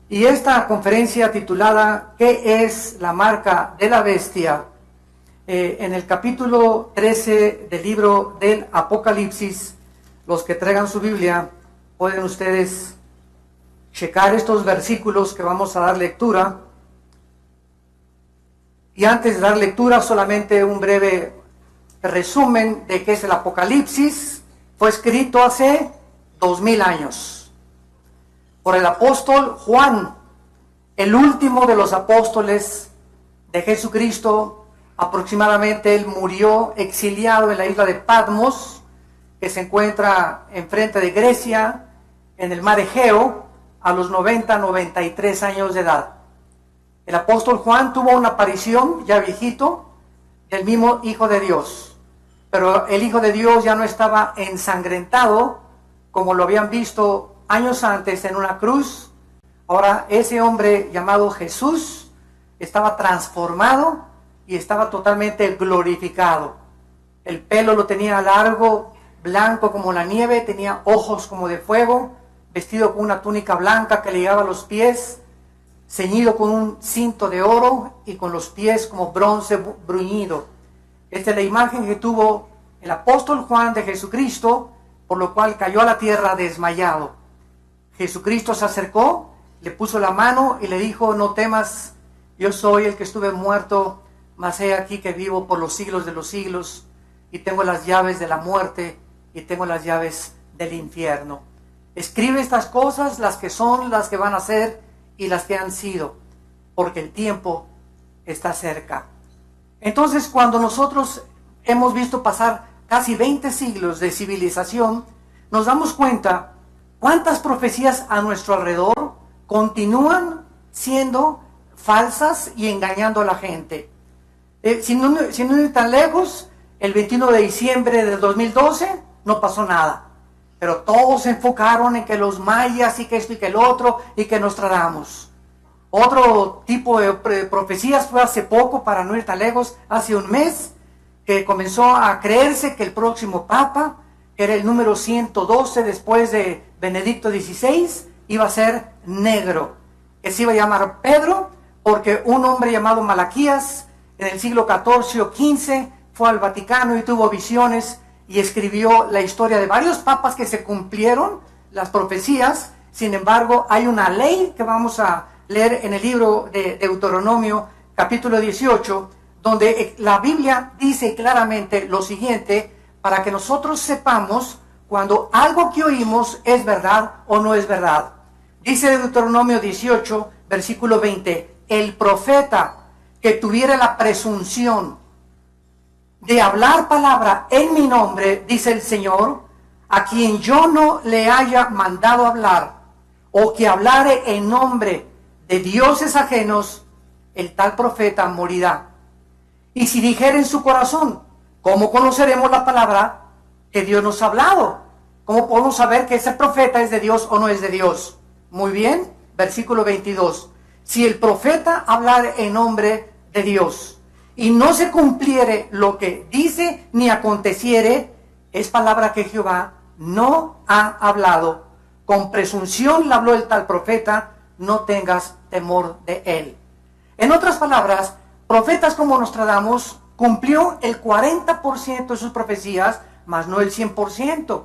Y esta conferencia titulada ¿Qué es la marca de la bestia? En el capítulo 13 del libro del Apocalipsis, los que traigan su Biblia, pueden ustedes checar estos versículos que vamos a dar lectura. Y antes de dar lectura, solamente un breve resumen de qué es el Apocalipsis. Fue escrito hace 2000 años por el apóstol Juan, el último de los apóstoles de Jesucristo. Aproximadamente él murió exiliado en la isla de Patmos, que se encuentra enfrente de Grecia, en el mar Egeo, a los 93 años de edad. El apóstol Juan tuvo una aparición, ya viejito, del mismo Hijo de Dios. Pero el Hijo de Dios ya no estaba ensangrentado, como lo habían visto años antes en una cruz. Ahora ese hombre llamado Jesús estaba transformado y estaba totalmente glorificado. El pelo lo tenía largo, blanco como la nieve, tenía ojos como de fuego, vestido con una túnica blanca que le llegaba a los pies, ceñido con un cinto de oro y con los pies como bronce bruñido. Esta es la imagen que tuvo el apóstol Juan de Jesucristo, por lo cual cayó a la tierra desmayado. Jesucristo se acercó, le puso la mano y le dijo: no temas, yo soy el que estuve muerto, mas he aquí que vivo por los siglos de los siglos, y tengo las llaves de la muerte y tengo las llaves del infierno. Escribe estas cosas, las que son, las que van a ser y las que han sido, porque el tiempo está cerca. Entonces, cuando nosotros hemos visto pasar casi 20 siglos de civilización, nos damos cuenta cuántas profecías a nuestro alrededor continúan siendo falsas y engañando a la gente. Sin no ir tan lejos, el 21 de diciembre del 2012 no pasó nada. Pero todos se enfocaron en que los mayas y que esto y que el otro y que Nostradamus. Otro tipo de profecías fue hace poco, para no ir tan lejos, hace un mes, que comenzó a creerse que el próximo papa, que era el número 112 después de Benedicto XVI, iba a ser negro, que se iba a llamar Pedro, porque un hombre llamado Malaquías en el siglo XIV o XV fue al Vaticano y tuvo visiones y escribió la historia de varios papas que se cumplieron las profecías. Sin embargo, hay una ley que vamos a leer en el libro de Deuteronomio, capítulo 18, donde la Biblia dice claramente lo siguiente, para que nosotros sepamos cuando algo que oímos es verdad o no es verdad. Dice Deuteronomio 18, versículo 20, el profeta que tuviera la presunción de hablar palabra en mi nombre, dice el Señor, a quien yo no le haya mandado hablar, o que hablare en nombre de dioses ajenos, el tal profeta morirá. Y si dijere en su corazón, ¿cómo conoceremos la palabra que Dios nos ha hablado? ¿Cómo podemos saber que ese profeta es de Dios o no es de Dios? Muy bien, versículo 22. Si el profeta hablare en nombre de Dios y no se cumpliere lo que dice ni aconteciere, es palabra que Jehová no ha hablado. Con presunción le habló el tal profeta, no tengas temor de él. En otras palabras, profetas como Nostradamus cumplió el 40% de sus profecías, mas no el 100%.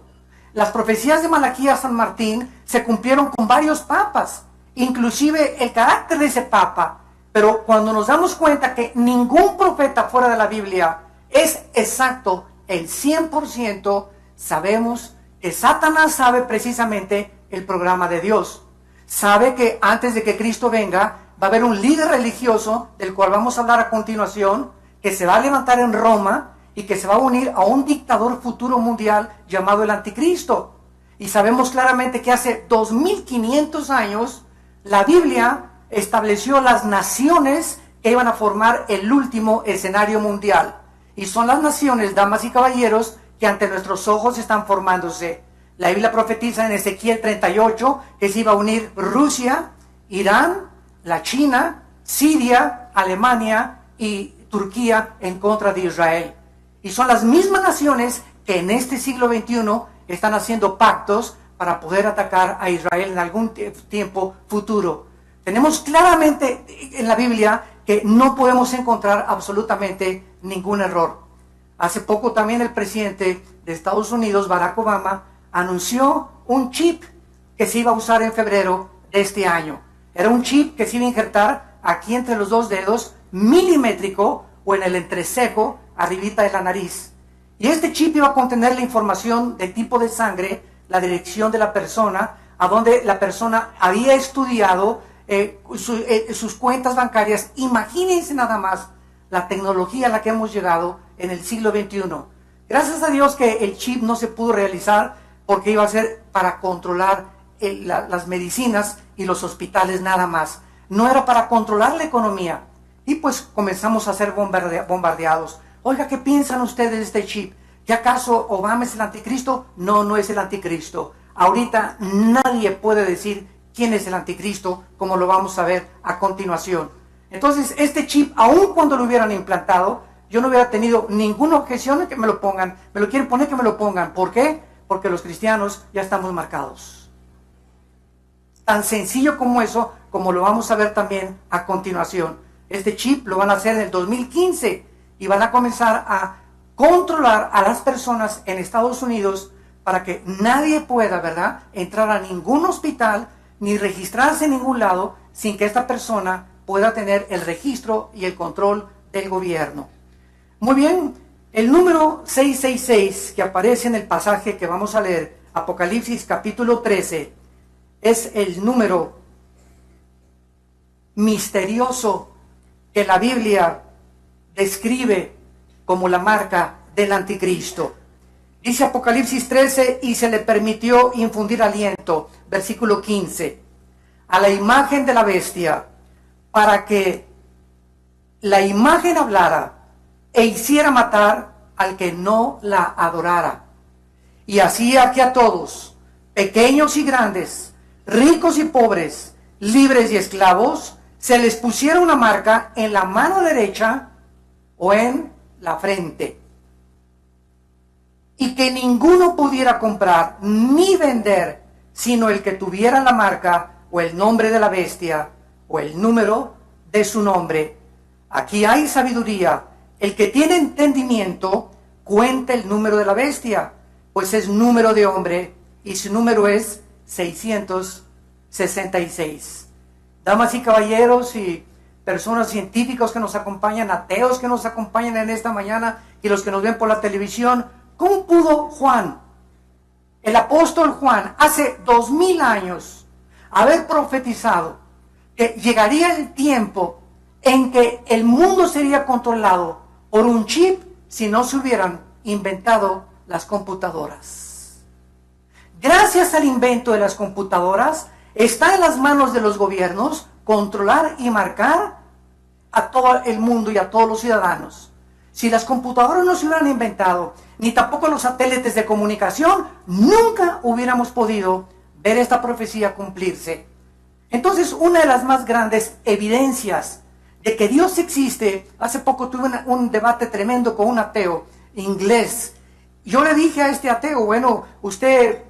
Las profecías de Malaquías San Martín se cumplieron con varios papas, inclusive el carácter de ese papa. Pero cuando nos damos cuenta que ningún profeta fuera de la Biblia es exacto el 100%, sabemos que Satanás sabe precisamente el programa de Dios. Sabe que antes de que Cristo venga, va a haber un líder religioso, del cual vamos a hablar a continuación, que se va a levantar en Roma y que se va a unir a un dictador futuro mundial llamado el Anticristo. Y sabemos claramente que hace 2500 años la Biblia estableció las naciones que iban a formar el último escenario mundial. Y son las naciones, damas y caballeros, que ante nuestros ojos están formándose. La Biblia profetiza en Ezequiel 38 que se iba a unir Rusia, Irán, la China, Siria, Alemania y Turquía en contra de Israel. Y son las mismas naciones que en este siglo XXI están haciendo pactos para poder atacar a Israel en algún tiempo futuro. Tenemos claramente en la Biblia que no podemos encontrar absolutamente ningún error. Hace poco también el presidente de Estados Unidos, Barack Obama, anunció un chip que se iba a usar en febrero de este año. Era un chip que se iba a injertar aquí entre los dos dedos, milimétrico o en el entrecejo, arribita de la nariz. Y este chip iba a contener la información del tipo de sangre, la dirección de la persona, a donde la persona había estudiado sus cuentas bancarias. Imagínense nada más la tecnología a la que hemos llegado en el siglo XXI. Gracias a Dios que el chip no se pudo realizar porque iba a ser para controlar las medicinas y los hospitales nada más. No era para controlar la economía. Y pues comenzamos a ser bombardeados. Oiga, ¿qué piensan ustedes de este chip? ¿Que acaso Obama es el anticristo? No, no es el anticristo. Ahorita nadie puede decir quién es el anticristo, como lo vamos a ver a continuación. Entonces, este chip, aun cuando lo hubieran implantado, yo no hubiera tenido ninguna objeción de que me lo pongan. Me lo quieren poner, que me lo pongan. ¿Por qué? Porque los cristianos ya estamos marcados. Tan sencillo como eso, como lo vamos a ver también a continuación. Este chip lo van a hacer en el 2015 y van a comenzar a controlar a las personas en Estados Unidos para que nadie pueda, ¿verdad?, entrar a ningún hospital ni registrarse en ningún lado sin que esta persona pueda tener el registro y el control del gobierno. Muy bien, el número 666 que aparece en el pasaje que vamos a leer, Apocalipsis capítulo 13, es el número misterioso que la Biblia describe como la marca del anticristo. Dice Apocalipsis 13, y se le permitió infundir aliento, versículo 15, a la imagen de la bestia, para que la imagen hablara e hiciera matar al que no la adorara. Y hacía que a todos, pequeños y grandes, ricos y pobres, libres y esclavos, se les pusiera una marca en la mano derecha o en la frente, y que ninguno pudiera comprar ni vender, sino el que tuviera la marca o el nombre de la bestia o el número de su nombre. Aquí hay sabiduría. El que tiene entendimiento, cuenta el número de la bestia, pues es número de hombre, y su número es 666. Damas y caballeros y personas científicos que nos acompañan, ateos que nos acompañan en esta mañana y los que nos ven por la televisión, ¿cómo pudo Juan, el apóstol Juan, hace 2000 años, haber profetizado que llegaría el tiempo en que el mundo sería controlado por un chip si no se hubieran inventado las computadoras? Gracias al invento de las computadoras, está en las manos de los gobiernos controlar y marcar a todo el mundo y a todos los ciudadanos. Si las computadoras no se hubieran inventado, ni tampoco los satélites de comunicación, nunca hubiéramos podido ver esta profecía cumplirse. Entonces, una de las más grandes evidencias de que Dios existe, hace poco tuve un debate tremendo con un ateo inglés. Yo le dije a este ateo, bueno, usted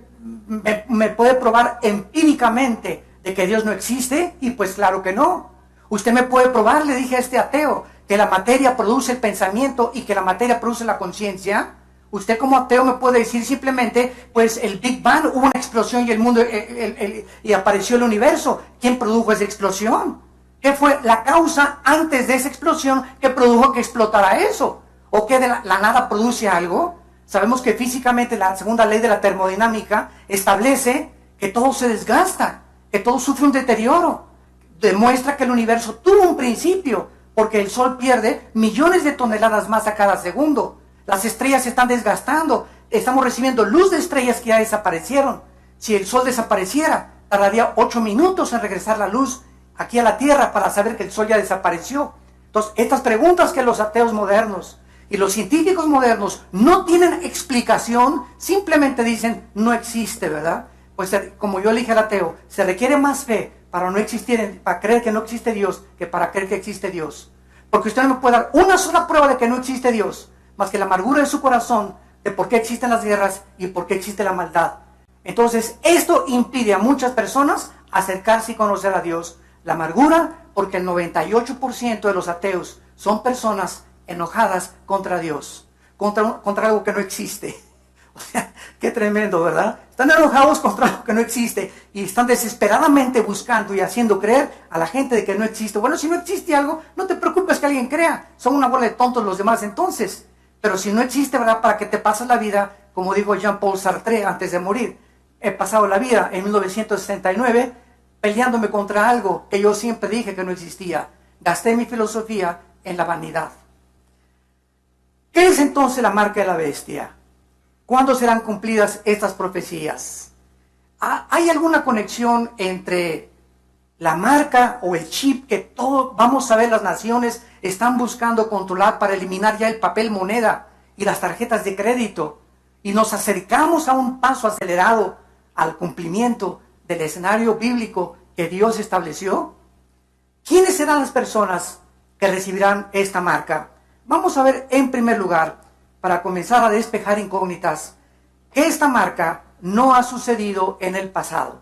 me puede probar empíricamente de que Dios no existe, y pues claro que no. Usted me puede probar, le dije a este ateo, que la materia produce el pensamiento y que la materia produce la conciencia. Usted como ateo me puede decir simplemente, pues el Big Bang, hubo una explosión y el mundo y apareció el universo. ¿Quién produjo esa explosión? ¿Qué fue la causa antes de esa explosión que produjo que explotara eso? ¿O que de la nada produce algo? Sabemos que físicamente la segunda ley de la termodinámica establece que todo se desgasta, que todo sufre un deterioro. Demuestra que el universo tuvo un principio, porque el Sol pierde millones de toneladas más a cada segundo. Las estrellas se están desgastando, estamos recibiendo luz de estrellas que ya desaparecieron. Si el Sol desapareciera, tardaría 8 minutos en regresar la luz aquí a la Tierra para saber que el Sol ya desapareció. Entonces, estas preguntas que los ateos modernos y los científicos modernos no tienen explicación, simplemente dicen, no existe, ¿verdad? Pues como yo le dije al ateo, se requiere más fe para no existir, para creer que no existe Dios, que para creer que existe Dios. Porque usted no me puede dar una sola prueba de que no existe Dios, más que la amargura de su corazón de por qué existen las guerras y por qué existe la maldad. Entonces, esto impide a muchas personas acercarse y conocer a Dios. La amargura porque el 98% de los ateos son personas enojadas contra Dios, contra algo que no existe. O sea, qué tremendo, ¿verdad? Están enojados contra algo que no existe y están desesperadamente buscando y haciendo creer a la gente de que no existe. Bueno, si no existe algo, no te preocupes que alguien crea. Son una bola de tontos los demás entonces. Pero si no existe, ¿verdad? ¿Para que te pases la vida? Como dijo Jean-Paul Sartre antes de morir. He pasado la vida en 1969 peleándome contra algo que yo siempre dije que no existía. Gasté mi filosofía en la vanidad. ¿Qué es entonces la marca de la bestia? ¿Cuándo serán cumplidas estas profecías? ¿Hay alguna conexión entre la marca o el chip que todos, vamos a ver, las naciones están buscando controlar para eliminar ya el papel moneda y las tarjetas de crédito? Y nos acercamos a un paso acelerado al cumplimiento del escenario bíblico que Dios estableció. ¿Quiénes serán las personas que recibirán esta marca? Vamos a ver en primer lugar, para comenzar a despejar incógnitas, que esta marca no ha sucedido en el pasado.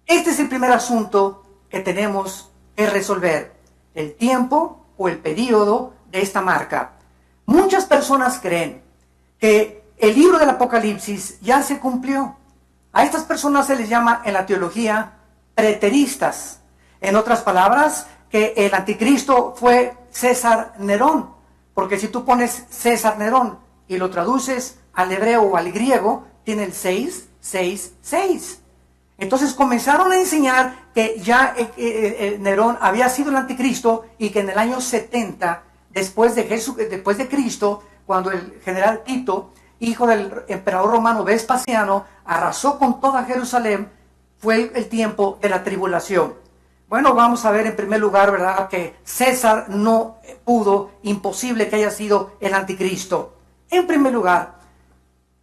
Este es el primer asunto que tenemos que resolver, el tiempo o el periodo de esta marca. Muchas personas creen que el libro del Apocalipsis ya se cumplió. A estas personas se les llama en la teología preteristas. En otras palabras, que el anticristo fue César Nerón. Porque si tú pones César Nerón y lo traduces al hebreo o al griego, tiene el 666. Entonces comenzaron a enseñar que ya Nerón había sido el anticristo y que en el año 70, después de Cristo, cuando el general Tito, hijo del emperador romano Vespasiano, arrasó con toda Jerusalén, fue el tiempo de la tribulación. Bueno, vamos a ver en primer lugar, ¿verdad?, que César no pudo, imposible que haya sido el anticristo. En primer lugar,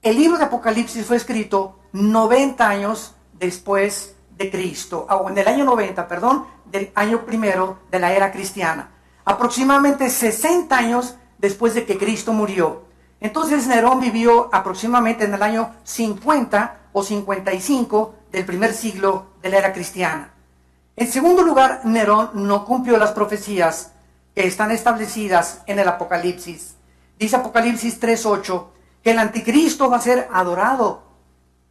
el libro de Apocalipsis fue escrito 90 años después de Cristo, o en el año 90, perdón, del año primero de la era cristiana. Aproximadamente 60 años después de que Cristo murió. Entonces Nerón vivió aproximadamente en el año 50 o 55 del primer siglo de la era cristiana. En segundo lugar, Nerón no cumplió las profecías que están establecidas en el Apocalipsis. Dice Apocalipsis 3:8 que el anticristo va a ser adorado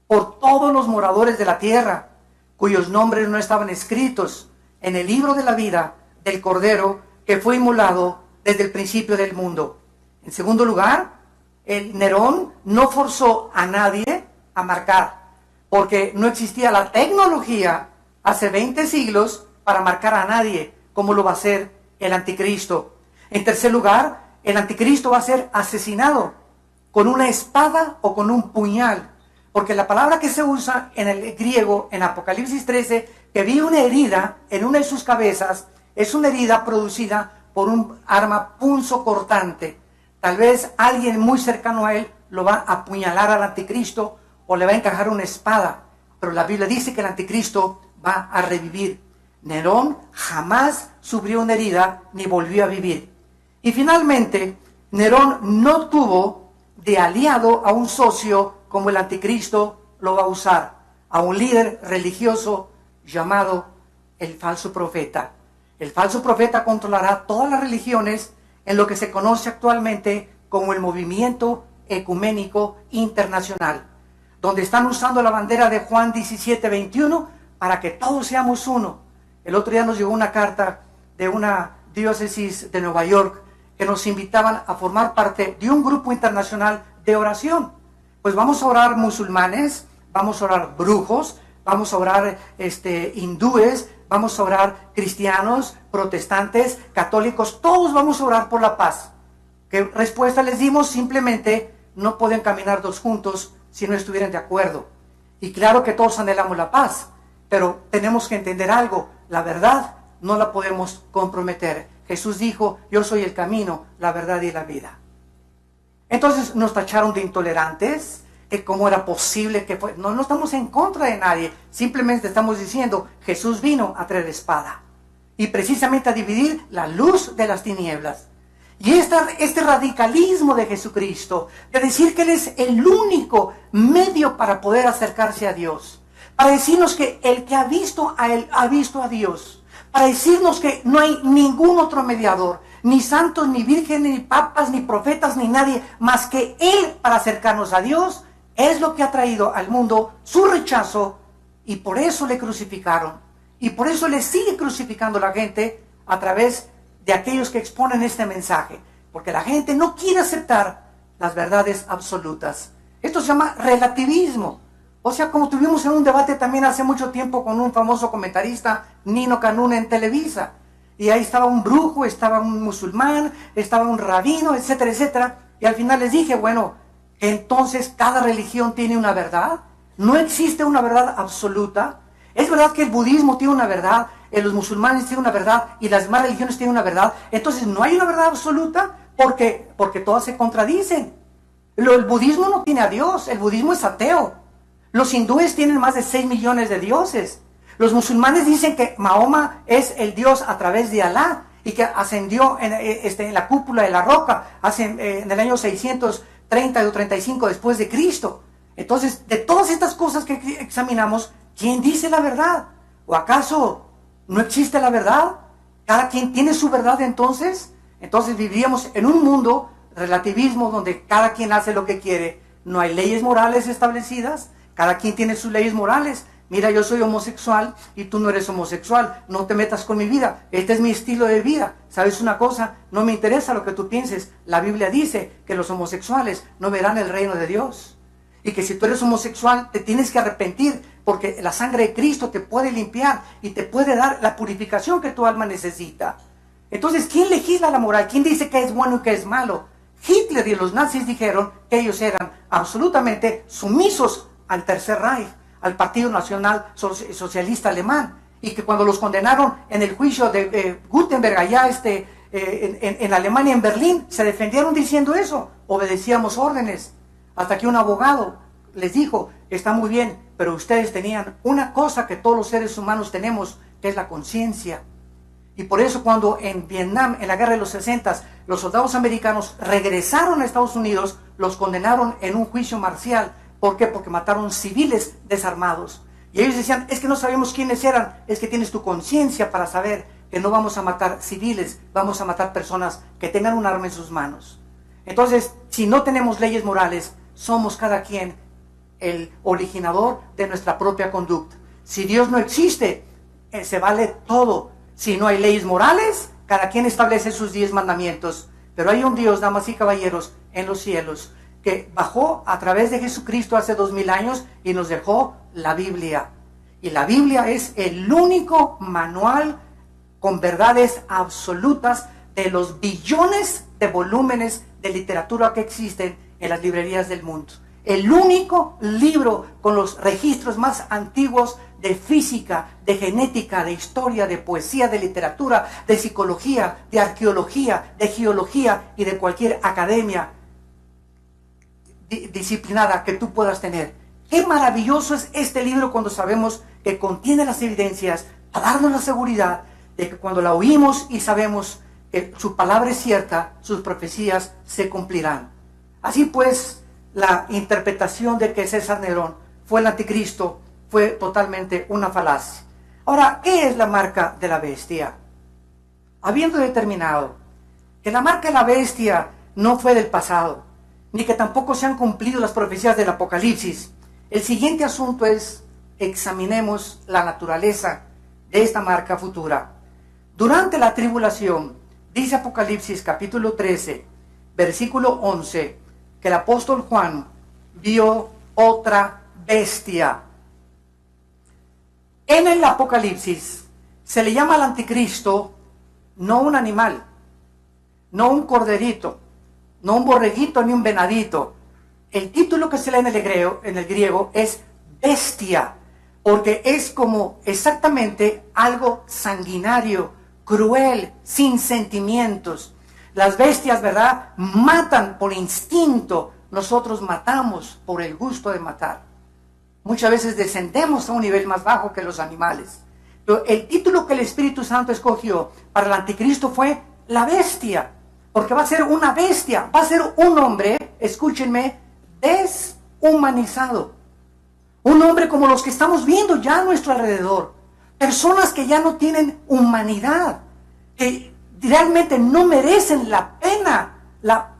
por todos los moradores de la tierra, cuyos nombres no estaban escritos en el libro de la vida del Cordero que fue inmolado desde el principio del mundo. En segundo lugar, el Nerón no forzó a nadie a marcar, porque no existía la tecnología hace 20 siglos para marcar a nadie, como lo va a hacer el anticristo. En tercer lugar, el anticristo va a ser asesinado con una espada o con un puñal, porque la palabra que se usa en el griego, en Apocalipsis 13, que vi una herida en una de sus cabezas, es una herida producida por un arma punzocortante. Tal vez alguien muy cercano a él lo va a apuñalar al anticristo o le va a encajar una espada, pero la Biblia dice que el anticristo va a revivir. Nerón jamás sufrió una herida ni volvió a vivir. Y finalmente, Nerón no tuvo de aliado a un socio como el anticristo lo va a usar, a un líder religioso llamado el falso profeta. El falso profeta controlará todas las religiones en lo que se conoce actualmente como el movimiento ecuménico internacional, donde están usando la bandera de Juan 17:21 para que todos seamos uno. El otro día nos llegó una carta de una diócesis de Nueva York que nos invitaban a formar parte de un grupo internacional de oración. Pues vamos a orar musulmanes, vamos a orar brujos, vamos a orar hindúes, vamos a orar cristianos, protestantes, católicos, todos vamos a orar por la paz. ¿Qué respuesta les dimos? Simplemente no pueden caminar dos juntos si no estuvieran de acuerdo. Y claro que todos anhelamos la paz, pero tenemos que entender algo, la verdad no la podemos comprometer. Jesús dijo, yo soy el camino, la verdad y la vida. Entonces nos tacharon de intolerantes, que cómo era posible que fue. No estamos en contra de nadie, simplemente estamos diciendo, Jesús vino a traer espada, y precisamente a dividir la luz de las tinieblas. Y este radicalismo de Jesucristo, de decir que Él es el único medio para poder acercarse a Dios, para decirnos que el que ha visto a Él, ha visto a Dios, para decirnos que no hay ningún otro mediador, ni santos, ni vírgenes, ni papas, ni profetas, ni nadie más que Él para acercarnos a Dios. Es lo que ha traído al mundo su rechazo, y por eso le crucificaron. Y por eso le sigue crucificando la gente a través de aquellos que exponen este mensaje. Porque la gente no quiere aceptar las verdades absolutas. Esto se llama relativismo. O sea, como tuvimos en un debate también hace mucho tiempo con un famoso comentarista, Nino Canún, en Televisa. Y ahí estaba un brujo, estaba un musulmán, estaba un rabino, etcétera, etcétera. Y al final les dije, bueno, entonces cada religión tiene una verdad. No existe una verdad absoluta. Es verdad que el budismo tiene una verdad, los musulmanes tienen una verdad y las demás religiones tienen una verdad. Entonces no hay una verdad absoluta porque todas se contradicen. El budismo no tiene a Dios, el budismo es ateo. Los hindúes tienen más de 6 millones de dioses. Los musulmanes dicen que Mahoma es el Dios a través de Alá y que ascendió en la cúpula de la roca en el año 630 o 35 después de Cristo. Entonces, de todas estas cosas que examinamos, ¿quién dice la verdad? ¿O acaso no existe la verdad? ¿Cada quien tiene su verdad entonces? Entonces viviríamos en un mundo relativismo donde cada quien hace lo que quiere. No hay leyes morales establecidas. Cada quien tiene sus leyes morales. Mira, yo soy homosexual y tú no eres homosexual. No te metas con mi vida. Este es mi estilo de vida. ¿Sabes una cosa? No me interesa lo que tú pienses. La Biblia dice que los homosexuales no verán el reino de Dios. Y que si tú eres homosexual te tienes que arrepentir porque la sangre de Cristo te puede limpiar y te puede dar la purificación que tu alma necesita. Entonces, ¿quién legisla la moral? ¿Quién dice qué es bueno y qué es malo? Hitler y los nazis dijeron que ellos eran absolutamente sumisos al Tercer Reich, al Partido Nacional Socialista Alemán, y que cuando los condenaron en el juicio de Gutenberg allá en Alemania, en Berlín, se defendieron diciendo eso, obedecíamos órdenes, hasta que un abogado les dijo, está muy bien, pero ustedes tenían una cosa que todos los seres humanos tenemos, que es la conciencia. Y por eso cuando en Vietnam, en la guerra de los 60, los soldados americanos regresaron a Estados Unidos, los condenaron en un juicio marcial. ¿Por qué? Porque mataron civiles desarmados. Y ellos decían, es que no sabemos quiénes eran, es que tienes tu conciencia para saber que no vamos a matar civiles, vamos a matar personas que tengan un arma en sus manos. Entonces, si no tenemos leyes morales, somos cada quien el originador de nuestra propia conducta. Si Dios no existe, se vale todo. Si no hay leyes morales, cada quien establece sus 10 mandamientos. Pero hay un Dios, damas y caballeros, en los cielos, que bajó a través de Jesucristo hace 2000 años y nos dejó la Biblia. Y la Biblia es el único manual con verdades absolutas de los billones de volúmenes de literatura que existen en las librerías del mundo. El único libro con los registros más antiguos de física, de genética, de historia, de poesía, de literatura, de psicología, de arqueología, de geología y de cualquier academia disciplinada que tú puedas tener. Qué maravilloso es este libro cuando sabemos que contiene las evidencias para darnos la seguridad de que cuando la oímos y sabemos que su palabra es cierta, sus profecías se cumplirán. Así pues, la interpretación de que César Nerón fue el anticristo fue totalmente una falacia. Ahora, ¿qué es la marca de la bestia? Habiendo determinado que la marca de la bestia no fue del pasado, ni que tampoco se han cumplido las profecías del Apocalipsis, el siguiente asunto es, examinemos la naturaleza de esta marca futura. Durante la tribulación, dice Apocalipsis capítulo 13, versículo 11, que el apóstol Juan vio otra bestia. En el Apocalipsis se le llama al anticristo no un animal, no un corderito, no un borreguito ni un venadito. El título que se lee en el griego es bestia, porque es como exactamente algo sanguinario, cruel, sin sentimientos. Las bestias, ¿verdad?, matan por instinto. Nosotros matamos por el gusto de matar. Muchas veces descendemos a un nivel más bajo que los animales. Pero el título que el Espíritu Santo escogió para el anticristo fue la bestia. Porque va a ser una bestia, va a ser un hombre, escúchenme, deshumanizado. Un hombre como los que estamos viendo ya a nuestro alrededor. Personas que ya no tienen humanidad, que realmente no merecen la pena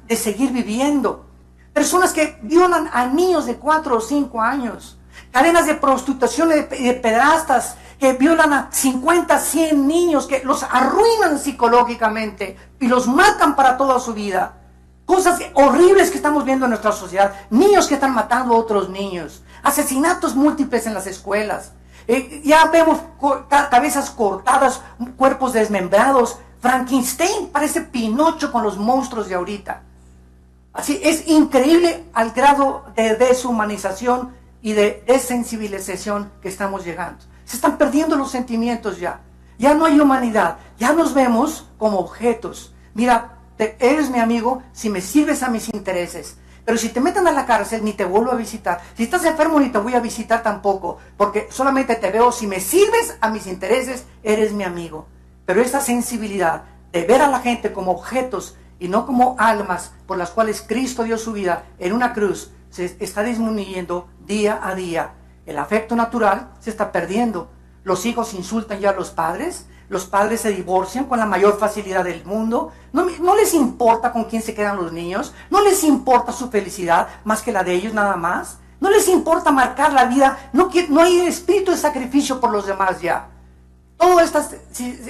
de seguir viviendo. Personas que violan a niños de 4 o 5 años. Cadenas de prostitución y de pederastas que violan a 50, 100 niños, que los arruinan psicológicamente y los matan para toda su vida. Cosas horribles que estamos viendo en nuestra sociedad. Niños que están matando a otros niños. Asesinatos múltiples en las escuelas. Ya vemos cabezas cortadas, cuerpos desmembrados. Frankenstein parece Pinocho con los monstruos de ahorita. Así es increíble al grado de deshumanización y de desensibilización que estamos llegando. Se están perdiendo los sentimientos ya. Ya no hay humanidad. Ya nos vemos como objetos. Mira, eres mi amigo si me sirves a mis intereses. Pero si te meten a la cárcel, ni te vuelvo a visitar. Si estás enfermo, ni te voy a visitar tampoco. Porque solamente te veo si me sirves a mis intereses, eres mi amigo. Pero esta sensibilidad de ver a la gente como objetos y no como almas por las cuales Cristo dio su vida en una cruz, se está disminuyendo día a día. El afecto natural se está perdiendo. Los hijos insultan ya a los padres se divorcian con la mayor facilidad del mundo. No les importa con quién se quedan los niños, no les importa su felicidad más que la de ellos nada más. No les importa marcar la vida, no hay espíritu de sacrificio por los demás ya. Todos estos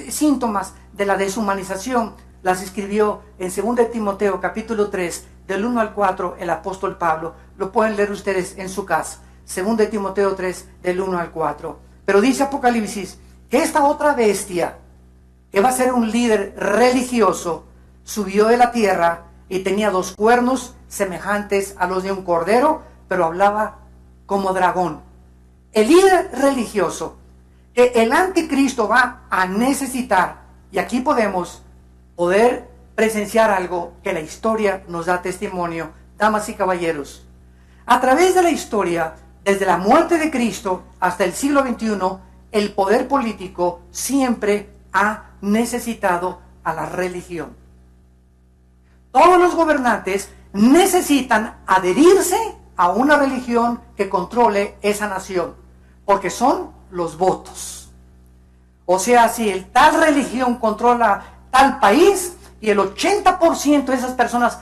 síntomas de la deshumanización las escribió en 2 Timoteo capítulo 3, del 1 al 4, el apóstol Pablo. Lo pueden leer ustedes en su casa. 2 Timoteo 3, del 1 al 4. Pero dice Apocalipsis que esta otra bestia, que va a ser un líder religioso, subió de la tierra y tenía 2 cuernos semejantes a los de un cordero, pero hablaba como dragón. El líder religioso que el anticristo va a necesitar, y aquí podemos poder presenciar algo que la historia nos da testimonio, damas y caballeros. A través de la historia, desde la muerte de Cristo hasta el siglo XXI, el poder político siempre ha necesitado a la religión. Todos los gobernantes necesitan adherirse a una religión que controle esa nación, porque son los votos. O sea, si tal religión controla tal país y el 80% de esas personas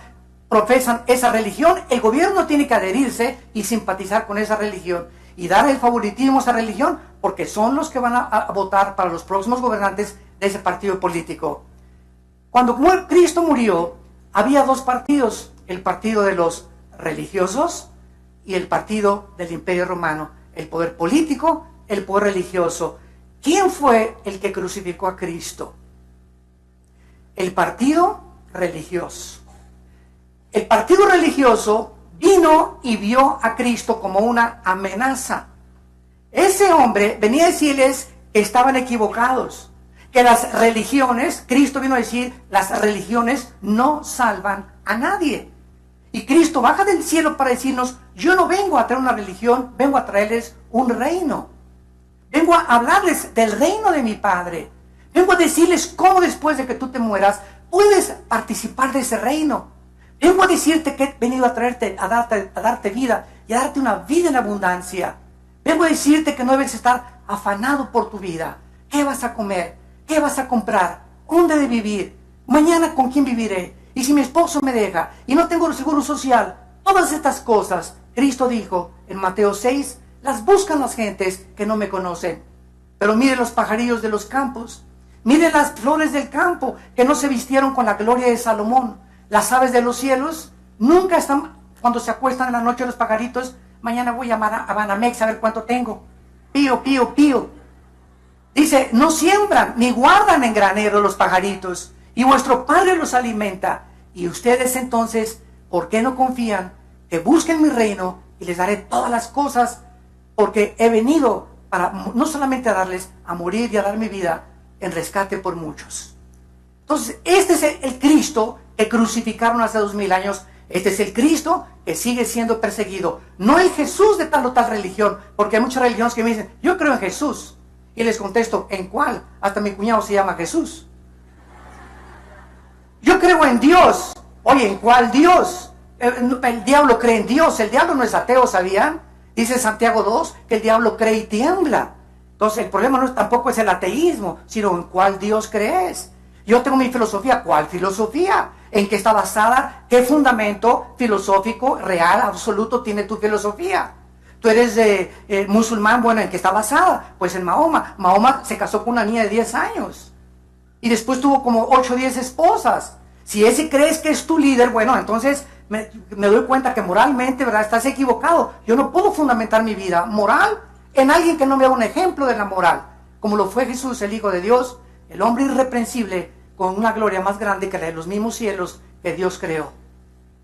profesan esa religión, el gobierno tiene que adherirse y simpatizar con esa religión y dar el favoritismo a esa religión, porque son los que van a votar para los próximos gobernantes de ese partido político. Cuando Cristo murió, había 2 partidos, el partido de los religiosos y el partido del Imperio Romano, el poder político, el poder religioso. ¿Quién fue el que crucificó a Cristo? El partido religioso. El partido religioso vino y vio a Cristo como una amenaza. Ese hombre venía a decirles que estaban equivocados, que las religiones, Cristo vino a decir, las religiones no salvan a nadie. Y Cristo baja del cielo para decirnos, yo no vengo a traer una religión, vengo a traerles un reino. Vengo a hablarles del reino de mi Padre. Vengo a decirles cómo después de que tú te mueras, puedes participar de ese reino. Vengo a decirte que he venido a traerte, a darte vida y a darte una vida en abundancia. Vengo a decirte que no debes estar afanado por tu vida. ¿Qué vas a comer? ¿Qué vas a comprar? ¿Dónde de vivir? Mañana con quién viviré. Y si mi esposo me deja y no tengo seguro social. Todas estas cosas, Cristo dijo en Mateo 6, las buscan las gentes que no me conocen. Pero miren los pajarillos de los campos. Miren las flores del campo que no se vistieron con la gloria de Salomón. Las aves de los cielos nunca están, cuando se acuestan en la noche los pajaritos, mañana voy a llamar a Banamex a ver cuánto tengo. Pío, pío, pío. Dice, no siembran ni guardan en granero los pajaritos, y vuestro Padre los alimenta. Y ustedes entonces, ¿por qué no confían? Que busquen mi reino y les daré todas las cosas, porque he venido para no solamente a darles, a morir y a dar mi vida en rescate por muchos. Entonces, este es el Cristo que crucificaron hace 2000 años. Este es el Cristo que sigue siendo perseguido. No el Jesús de tal o tal religión, porque hay muchas religiones que me dicen, yo creo en Jesús. Y les contesto, ¿en cuál? Hasta mi cuñado se llama Jesús. Yo creo en Dios. Oye, ¿en cuál Dios? El diablo cree en Dios. El diablo no es ateo, ¿sabían? Dice Santiago 2 que el diablo cree y tiembla. Entonces el problema tampoco es el ateísmo, sino en cuál Dios crees. Yo tengo mi filosofía. ¿Cuál filosofía? ¿En qué está basada? ¿Qué fundamento filosófico, real, absoluto tiene tu filosofía? Tú eres musulmán, bueno, ¿en qué está basada? Pues en Mahoma. Mahoma se casó con una niña de 10 años. Y después tuvo como 8 o 10 esposas. Si ese crees que es tu líder, bueno, entonces me doy cuenta que moralmente, ¿verdad?, estás equivocado. Yo no puedo fundamentar mi vida moral en alguien que no me da un ejemplo de la moral, como lo fue Jesús, el Hijo de Dios, el hombre irreprensible, con una gloria más grande que la de los mismos cielos que Dios creó.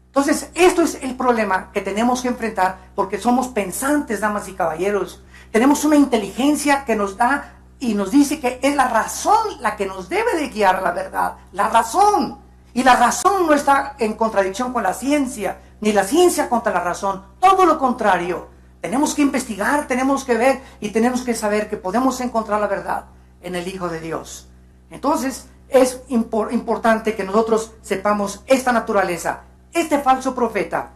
Entonces, esto es el problema que tenemos que enfrentar, porque somos pensantes, damas y caballeros. Tenemos una inteligencia que nos da y nos dice que es la razón la que nos debe de guiar a la verdad. La razón. Y la razón no está en contradicción con la ciencia, ni la ciencia contra la razón. Todo lo contrario. Tenemos que investigar, tenemos que ver y tenemos que saber que podemos encontrar la verdad en el Hijo de Dios. Entonces, es importante que nosotros sepamos esta naturaleza. Este falso profeta,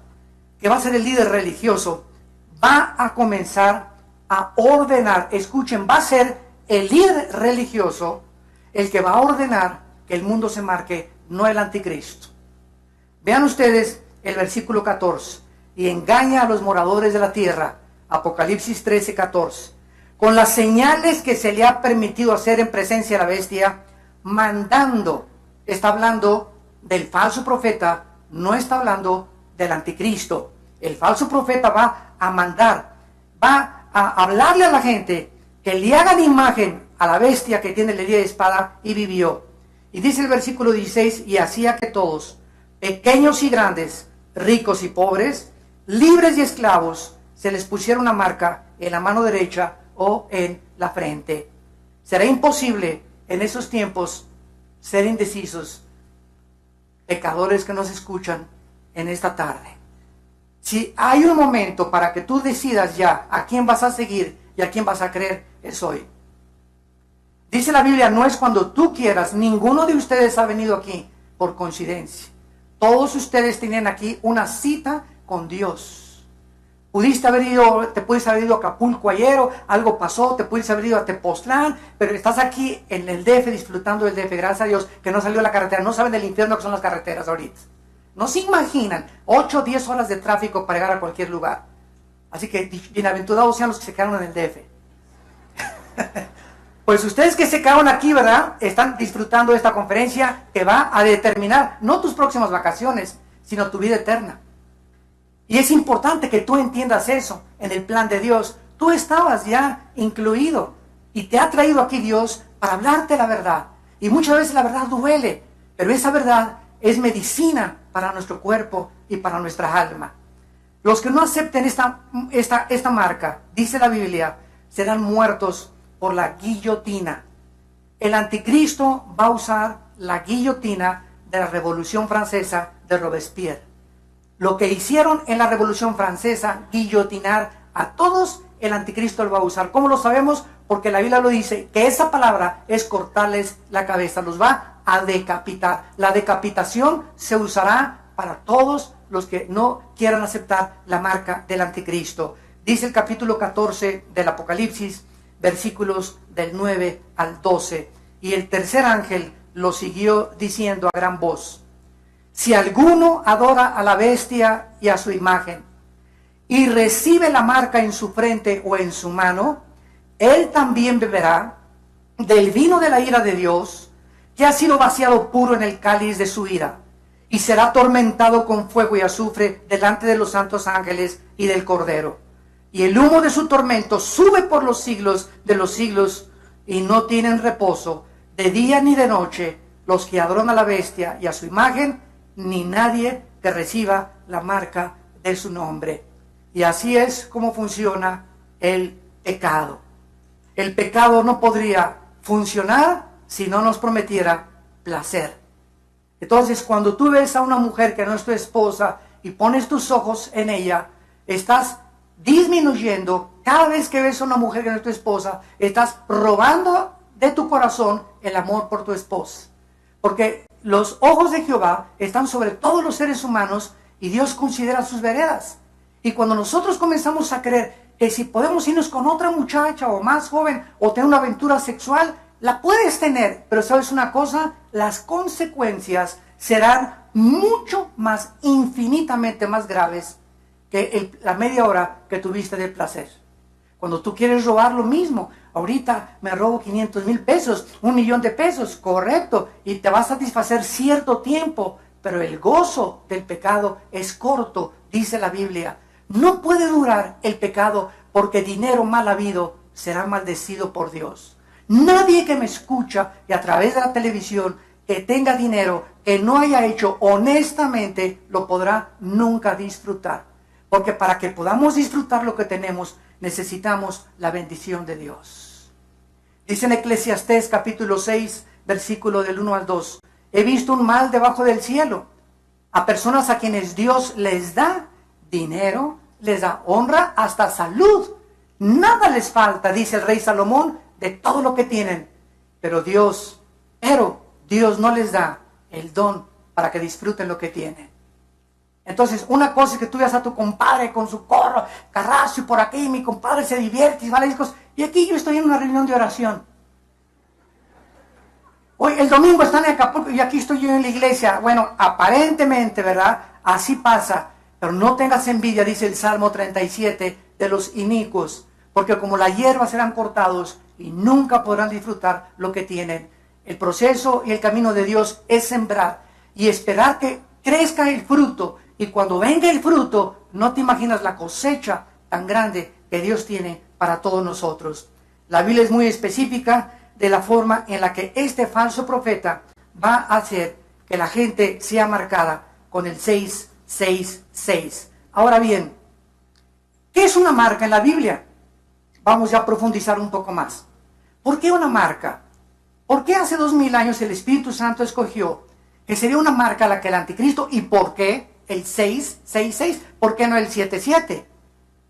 que va a ser el líder religioso, va a comenzar a ordenar, escuchen, va a ser el líder religioso el que va a ordenar que el mundo se marque, no el anticristo. Vean ustedes el versículo 14. Y engaña a los moradores de la tierra, Apocalipsis 13, 14, con las señales que se le ha permitido hacer en presencia de la bestia, mandando. Está hablando del falso profeta, no está hablando del anticristo. El falso profeta va a mandar, va a hablarle a la gente que le hagan imagen a la bestia que tiene la herida de espada y vivió. Y dice el versículo 16, y hacía que todos, pequeños y grandes, ricos y pobres, libres y esclavos, se les pusiera una marca en la mano derecha o en la frente. Será imposible en esos tiempos ser indecisos, pecadores que nos escuchan en esta tarde. Si hay un momento para que tú decidas ya a quién vas a seguir y a quién vas a creer, es hoy. Dice la Biblia, no es cuando tú quieras. Ninguno de ustedes ha venido aquí por coincidencia. Todos ustedes tienen aquí una cita con Dios. Te pudiste haber ido a Acapulco ayer, o algo pasó, te pudiste haber ido a Tepoztlán, pero estás aquí en el DF disfrutando del DF. Gracias a Dios que no salió la carretera. No saben del infierno que son las carreteras ahorita. No se imaginan 8 o 10 horas de tráfico para llegar a cualquier lugar. Así que bienaventurados sean los que se quedaron en el DF. Pues ustedes que se quedaron aquí, ¿verdad?, están disfrutando de esta conferencia que va a determinar no tus próximas vacaciones, sino tu vida eterna. Y es importante que tú entiendas eso en el plan de Dios. Tú estabas ya incluido y te ha traído aquí Dios para hablarte la verdad. Y muchas veces la verdad duele, pero esa verdad es medicina para nuestro cuerpo y para nuestra alma. Los que no acepten esta marca, dice la Biblia, serán muertos por la guillotina. El anticristo va a usar la guillotina de la Revolución Francesa de Robespierre. Lo que hicieron en la Revolución Francesa, guillotinar a todos, el anticristo lo va a usar. ¿Cómo lo sabemos? Porque la Biblia lo dice, que esa palabra es cortarles la cabeza, los va a decapitar. La decapitación se usará para todos los que no quieran aceptar la marca del anticristo. Dice el capítulo 14 del Apocalipsis, versículos del 9 al 12. Y el tercer ángel lo siguió diciendo a gran voz: si alguno adora a la bestia y a su imagen, y recibe la marca en su frente o en su mano, él también beberá del vino de la ira de Dios, que ha sido vaciado puro en el cáliz de su ira, y será atormentado con fuego y azufre delante de los santos ángeles y del Cordero. Y el humo de su tormento sube por los siglos de los siglos, y no tienen reposo de día ni de noche los que adoran a la bestia y a su imagen, ni nadie que reciba la marca de su nombre. Y así es como funciona el pecado. El pecado no podría funcionar si no nos prometiera placer. Entonces, cuando tú ves a una mujer que no es tu esposa y pones tus ojos en ella, estás disminuyendo. Cada vez que ves a una mujer que no es tu esposa, estás robando de tu corazón el amor por tu esposa. Porque los ojos de Jehová están sobre todos los seres humanos y Dios considera sus veredas. Y cuando nosotros comenzamos a creer que si podemos irnos con otra muchacha o más joven o tener una aventura sexual, la puedes tener, pero ¿sabes una cosa? Las consecuencias serán mucho más, infinitamente más graves que la media hora que tuviste de placer. Cuando tú quieres robar lo mismo, ahorita me robo 500,000 pesos, 1,000,000 de pesos, correcto, y te va a satisfacer cierto tiempo, pero el gozo del pecado es corto, dice la Biblia. No puede durar el pecado porque dinero mal habido será maldecido por Dios. Nadie que me escucha y a través de la televisión que tenga dinero, que no haya hecho honestamente, lo podrá nunca disfrutar. Porque para que podamos disfrutar lo que tenemos, necesitamos la bendición de Dios. Dice en Eclesiastés capítulo 6, versículo del 1 al 2. He visto un mal debajo del cielo, a personas a quienes Dios les da dinero, les da honra, hasta salud. Nada les falta, dice el rey Salomón, de todo lo que tienen. Pero Dios no les da el don para que disfruten lo que tienen. Entonces, una cosa es que tú veas a tu compadre con su carrazo y por aquí, mi compadre se divierte y va a discos, y aquí yo estoy en una reunión de oración. Hoy, el domingo están en Acapulco y aquí estoy yo en la iglesia. Bueno, aparentemente, ¿verdad? Así pasa. Pero no tengas envidia, dice el Salmo 37, de los inicuos, porque como la hierba serán cortados y nunca podrán disfrutar lo que tienen. El proceso y el camino de Dios es sembrar y esperar que crezca el fruto. Y cuando venga el fruto, no te imaginas la cosecha tan grande que Dios tiene para todos nosotros. La Biblia es muy específica de la forma en la que este falso profeta va a hacer que la gente sea marcada con el 666. Ahora bien, ¿qué es una marca en la Biblia? Vamos ya a profundizar un poco más. ¿Por qué una marca? ¿Por qué hace 2000 años el Espíritu Santo escogió que sería una marca la que el anticristo? ¿Y por qué el 666? ¿Por qué no el 77?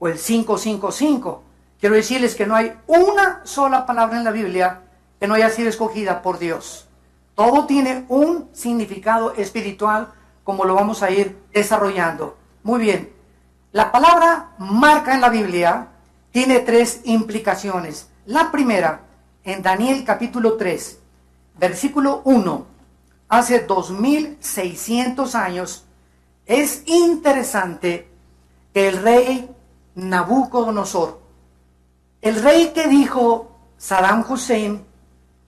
O el 555. Quiero decirles que no hay una sola palabra en la Biblia que no haya sido escogida por Dios. Todo tiene un significado espiritual, como lo vamos a ir desarrollando. Muy bien. La palabra marca en la Biblia tiene 3 implicaciones. La primera, en Daniel capítulo 3, versículo 1, hace 2600 años, es interesante que el rey Nabucodonosor, el rey que dijo Saddam Hussein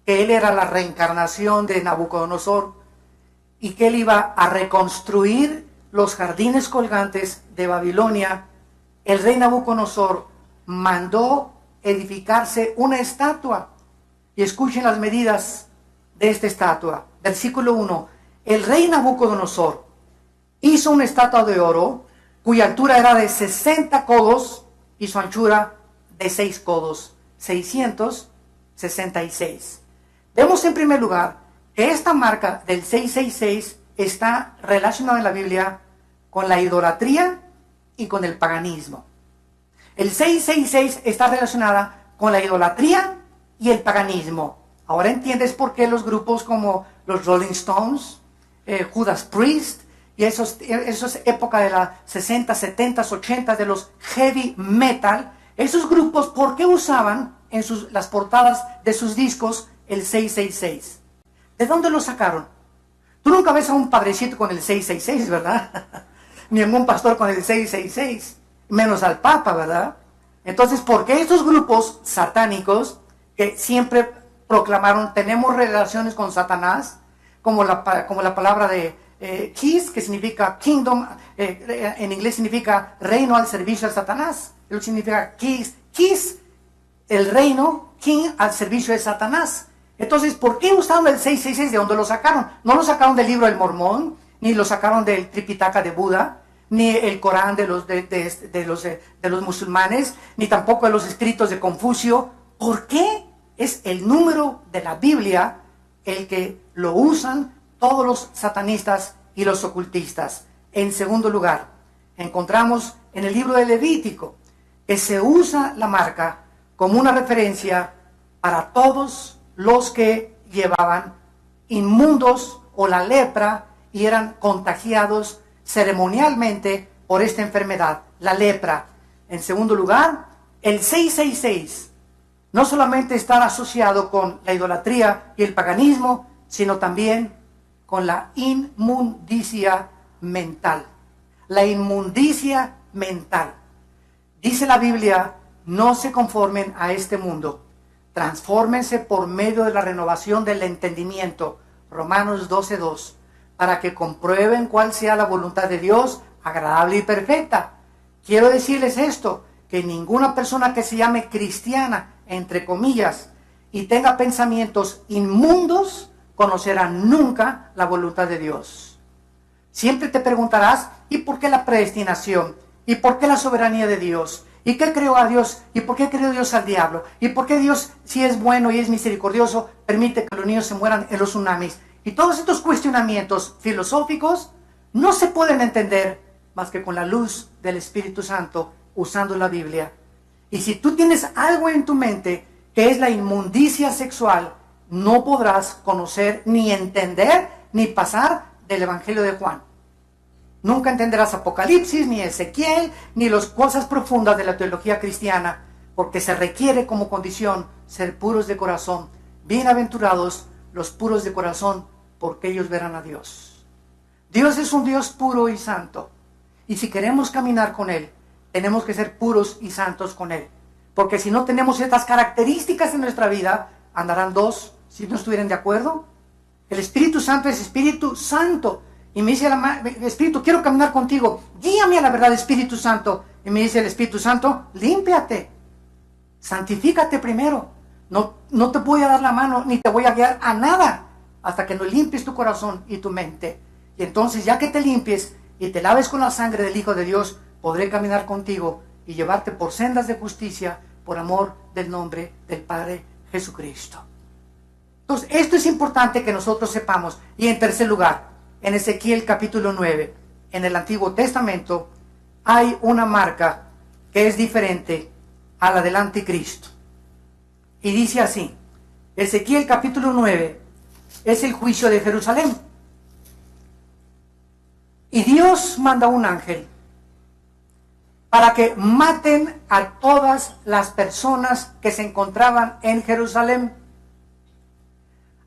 que él era la reencarnación de Nabucodonosor y que él iba a reconstruir los jardines colgantes de Babilonia, el rey Nabucodonosor mandó edificarse una estatua. Y escuchen las medidas de esta estatua. Versículo 1. El rey Nabucodonosor hizo una estatua de oro cuya altura era de 60 codos y su anchura de 6 codos. 666. Vemos en primer lugar que esta marca del 666 está relacionada en la Biblia con la idolatría y con el paganismo. El 666 está relacionada con la idolatría y el paganismo. Ahora entiendes por qué los grupos como los Rolling Stones, Judas Priest, y esos épocas de las 60, 70, 80 de los heavy metal, esos grupos, ¿por qué usaban en las portadas de sus discos el 666? ¿De dónde lo sacaron? Tú nunca ves a un padrecito con el 666, ¿verdad? Ni a un pastor con el 666, menos al Papa, ¿verdad? Entonces, ¿por qué estos grupos satánicos que siempre proclamaron tenemos relaciones con Satanás, como la palabra de Kiss, que significa kingdom, en inglés significa reino al servicio de Satanás, lo que significa Kiss, el reino, king al servicio de Satanás. Entonces, ¿por qué usaron el 666? ¿De dónde lo sacaron? No lo sacaron del libro del Mormón, ni lo sacaron del Tripitaka de Buda, ni el Corán de los musulmanes, ni tampoco de los escritos de Confucio. ¿Por qué es el número de la Biblia el que lo usan todos los satanistas y los ocultistas? En segundo lugar, encontramos en el libro de Levítico que se usa la marca como una referencia para todos los que llevaban inmundos o la lepra y eran contagiados ceremonialmente por esta enfermedad, la lepra. En segundo lugar, el 666 no solamente está asociado con la idolatría y el paganismo, sino también con la inmundicia mental. La inmundicia mental. Dice la Biblia, no se conformen a este mundo, transfórmense por medio de la renovación del entendimiento, Romanos 12:2, para que comprueben cuál sea la voluntad de Dios, agradable y perfecta. Quiero decirles esto, que ninguna persona que se llame cristiana, entre comillas, y tenga pensamientos inmundos, conocerá nunca la voluntad de Dios. Siempre te preguntarás, ¿y por qué la predestinación? ¿Y por qué la soberanía de Dios? ¿Y qué creó a Dios? ¿Y por qué creó Dios al diablo? ¿Y por qué Dios, si es bueno y es misericordioso, permite que los niños se mueran en los tsunamis? Y todos estos cuestionamientos filosóficos no se pueden entender más que con la luz del Espíritu Santo, usando la Biblia. Y si tú tienes algo en tu mente que es la inmundicia sexual, no podrás conocer, ni entender, ni pasar del Evangelio de Juan. Nunca entenderás Apocalipsis, ni Ezequiel, ni las cosas profundas de la teología cristiana, porque se requiere como condición ser puros de corazón. Bienaventurados los puros de corazón, porque ellos verán a Dios. Dios es un Dios puro y santo, y si queremos caminar con Él, tenemos que ser puros y santos con Él, porque si no tenemos estas características en nuestra vida, andarán dos si no estuvieran de acuerdo. El Espíritu Santo es Espíritu Santo, y me dice el Espíritu, quiero caminar contigo, guíame a la verdad, Espíritu Santo. Y me dice el Espíritu Santo, límpiate, santifícate primero. No te voy a dar la mano, ni te voy a guiar a nada, hasta que no limpies tu corazón y tu mente. Y entonces, ya que te limpies y te laves con la sangre del Hijo de Dios, podré caminar contigo y llevarte por sendas de justicia, por amor del nombre del Padre Jesucristo. Entonces, esto es importante que nosotros sepamos. Y en tercer lugar, en Ezequiel capítulo 9, en el Antiguo Testamento, hay una marca que es diferente a la del anticristo. Y dice así, Ezequiel capítulo 9 es el juicio de Jerusalén. Y Dios manda un ángel para que maten a todas las personas que se encontraban en Jerusalén.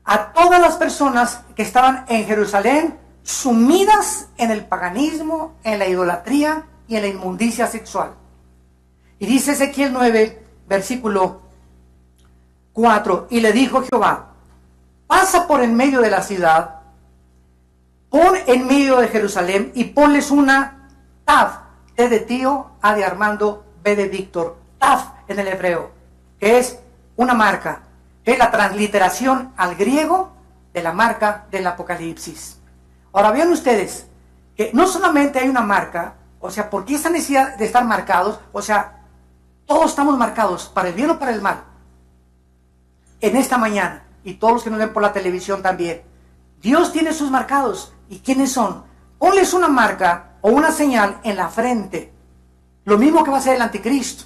A todas las personas que estaban en Jerusalén sumidas en el paganismo, en la idolatría y en la inmundicia sexual. Y dice Ezequiel 9, versículo 4, y le dijo Jehová, pasa por en medio de la ciudad, pon en medio de Jerusalén y ponles una Tav, T de tío, A de Armando, B de Víctor, Tav en el hebreo, que es una marca, que es la transliteración al griego de la marca del Apocalipsis. Ahora vean ustedes que no solamente hay una marca, o sea, ¿por qué esa necesidad de estar marcados? O sea, todos estamos marcados, para el bien o para el mal. En esta mañana, y todos los que nos ven por la televisión también, Dios tiene sus marcados. ¿Y quiénes son? Ponles una marca o una señal en la frente. Lo mismo que va a hacer el anticristo.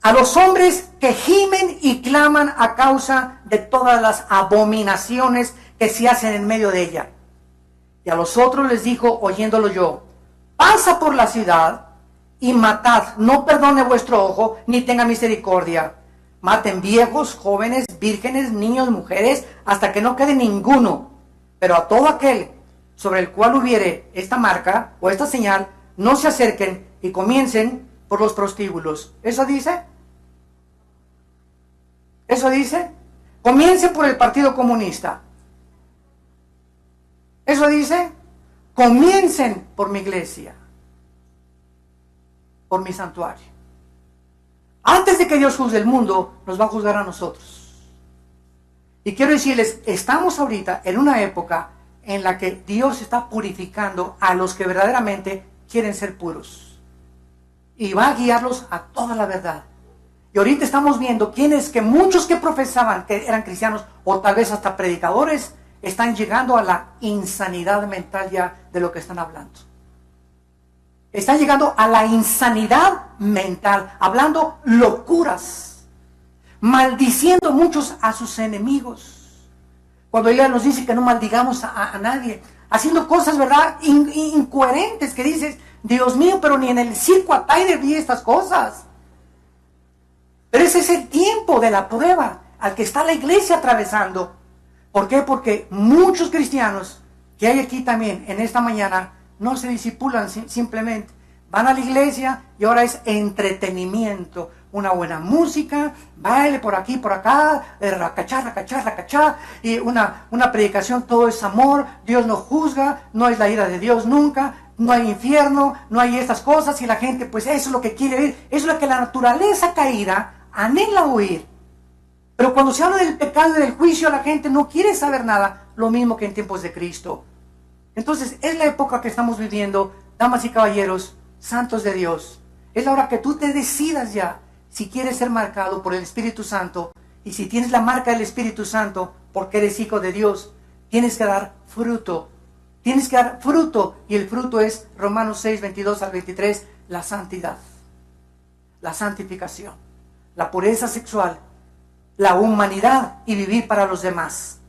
A los hombres que gimen y claman a causa de todas las abominaciones que se hacen en medio de ella. Y a los otros les dijo, oyéndolo yo, pasa por la ciudad y matad, no perdone vuestro ojo, ni tenga misericordia. Maten viejos, jóvenes, vírgenes, niños, mujeres, hasta que no quede ninguno. Pero a todo aquel sobre el cual hubiere esta marca o esta señal, no se acerquen y comiencen por los prostíbulos. ¿Eso dice? ¿Eso dice? Comiencen por el Partido Comunista. ¿Eso dice? Comiencen por mi iglesia, por mi santuario. Antes de que Dios juzgue el mundo, nos va a juzgar a nosotros. Y quiero decirles, estamos ahorita en una época en la que Dios está purificando a los que verdaderamente quieren ser puros. Y va a guiarlos a toda la verdad. Y ahorita estamos viendo quienes que muchos que profesaban que eran cristianos, o tal vez hasta predicadores, están llegando a la insanidad mental ya de lo que están hablando. Están llegando a la insanidad mental, hablando locuras, maldiciendo muchos a sus enemigos. Cuando ella nos dice que no maldigamos a nadie, haciendo cosas, ¿verdad?, incoherentes, que dices, Dios mío, pero ni en el circo Ataide vi estas cosas. Pero ese es el tiempo de la prueba al que está la iglesia atravesando. ¿Por qué? Porque muchos cristianos que hay aquí también en esta mañana no se discipulan simplemente. Van a la iglesia y ahora es entretenimiento. Una buena música, baile por aquí, por acá, racachá, y una predicación, todo es amor, Dios no juzga, no es la ira de Dios nunca, no hay infierno, no hay estas cosas, y la gente, pues eso es lo que quiere oír, eso es lo que la naturaleza caída anhela oír. Pero cuando se habla del pecado y del juicio, la gente no quiere saber nada, lo mismo que en tiempos de Cristo. Entonces, es la época que estamos viviendo, damas y caballeros, santos de Dios. Es la hora que tú te decidas ya si quieres ser marcado por el Espíritu Santo, y si tienes la marca del Espíritu Santo porque eres hijo de Dios, tienes que dar fruto. Tienes que dar fruto, y el fruto es Romanos 6, 22 al 23, la santidad, la santificación, la pureza sexual, la humanidad y vivir para los demás.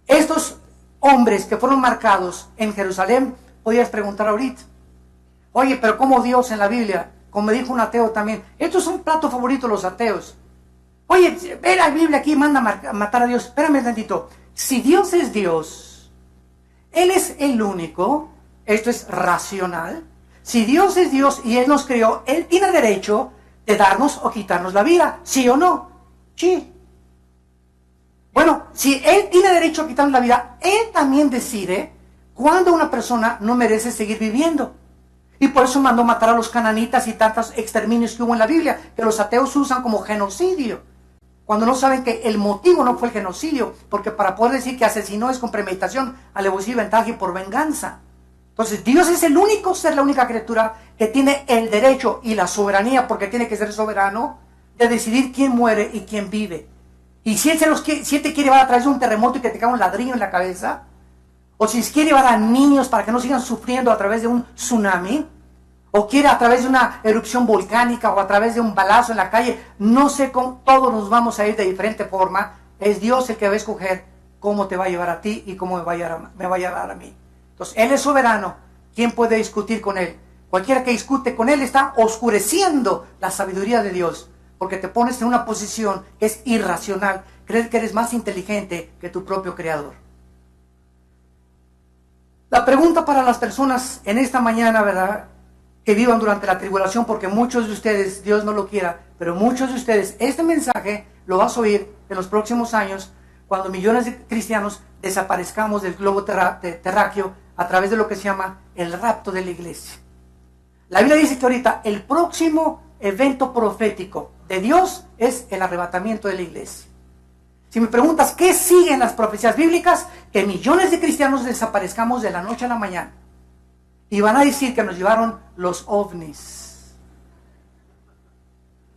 Estos hombres que fueron marcados en Jerusalén, podías preguntar ahorita, oye, pero ¿cómo Dios en la Biblia? Como me dijo un ateo también, esto es un plato favorito de los ateos. Oye, ve la Biblia aquí, manda a matar a Dios. Espérame tantito. Si Dios es Dios, Él es el único, esto es racional. Si Dios es Dios y Él nos creó, Él tiene derecho de darnos o quitarnos la vida, ¿sí o no? Sí. Bueno, si Él tiene derecho a quitarnos la vida, Él también decide cuándo una persona no merece seguir viviendo. Y por eso mandó matar a los cananitas y tantos exterminios que hubo en la Biblia, que los ateos usan como genocidio, cuando no saben que el motivo no fue el genocidio, porque para poder decir que asesinó es con premeditación, alevosía y ventaja y por venganza. Entonces Dios es el único ser, la única criatura que tiene el derecho y la soberanía, porque tiene que ser soberano, de decidir quién muere y quién vive. Y si Él te quiere llevar a través de un terremoto y que te caiga un ladrillo en la cabeza, o si quiere llevar a niños para que no sigan sufriendo a través de un tsunami, o quiere a través de una erupción volcánica, o a través de un balazo en la calle, no sé cómo, todos nos vamos a ir de diferente forma. Es Dios el que va a escoger cómo te va a llevar a ti y cómo me va a llevar a mí. Entonces, Él es soberano. ¿Quién puede discutir con Él? Cualquiera que discute con Él está oscureciendo la sabiduría de Dios, porque te pones en una posición que es irracional, creer que eres más inteligente que tu propio Creador. La pregunta para las personas en esta mañana, ¿verdad?, que vivan durante la tribulación, porque muchos de ustedes, Dios no lo quiera, pero muchos de ustedes, este mensaje lo vas a oír en los próximos años, cuando millones de cristianos desaparezcamos del globo terráqueo a través de lo que se llama el rapto de la iglesia. La Biblia dice que ahorita el próximo evento profético de Dios es el arrebatamiento de la iglesia. Si me preguntas qué siguen las profecías bíblicas, que millones de cristianos desaparezcamos de la noche a la mañana. Y van a decir que nos llevaron los ovnis.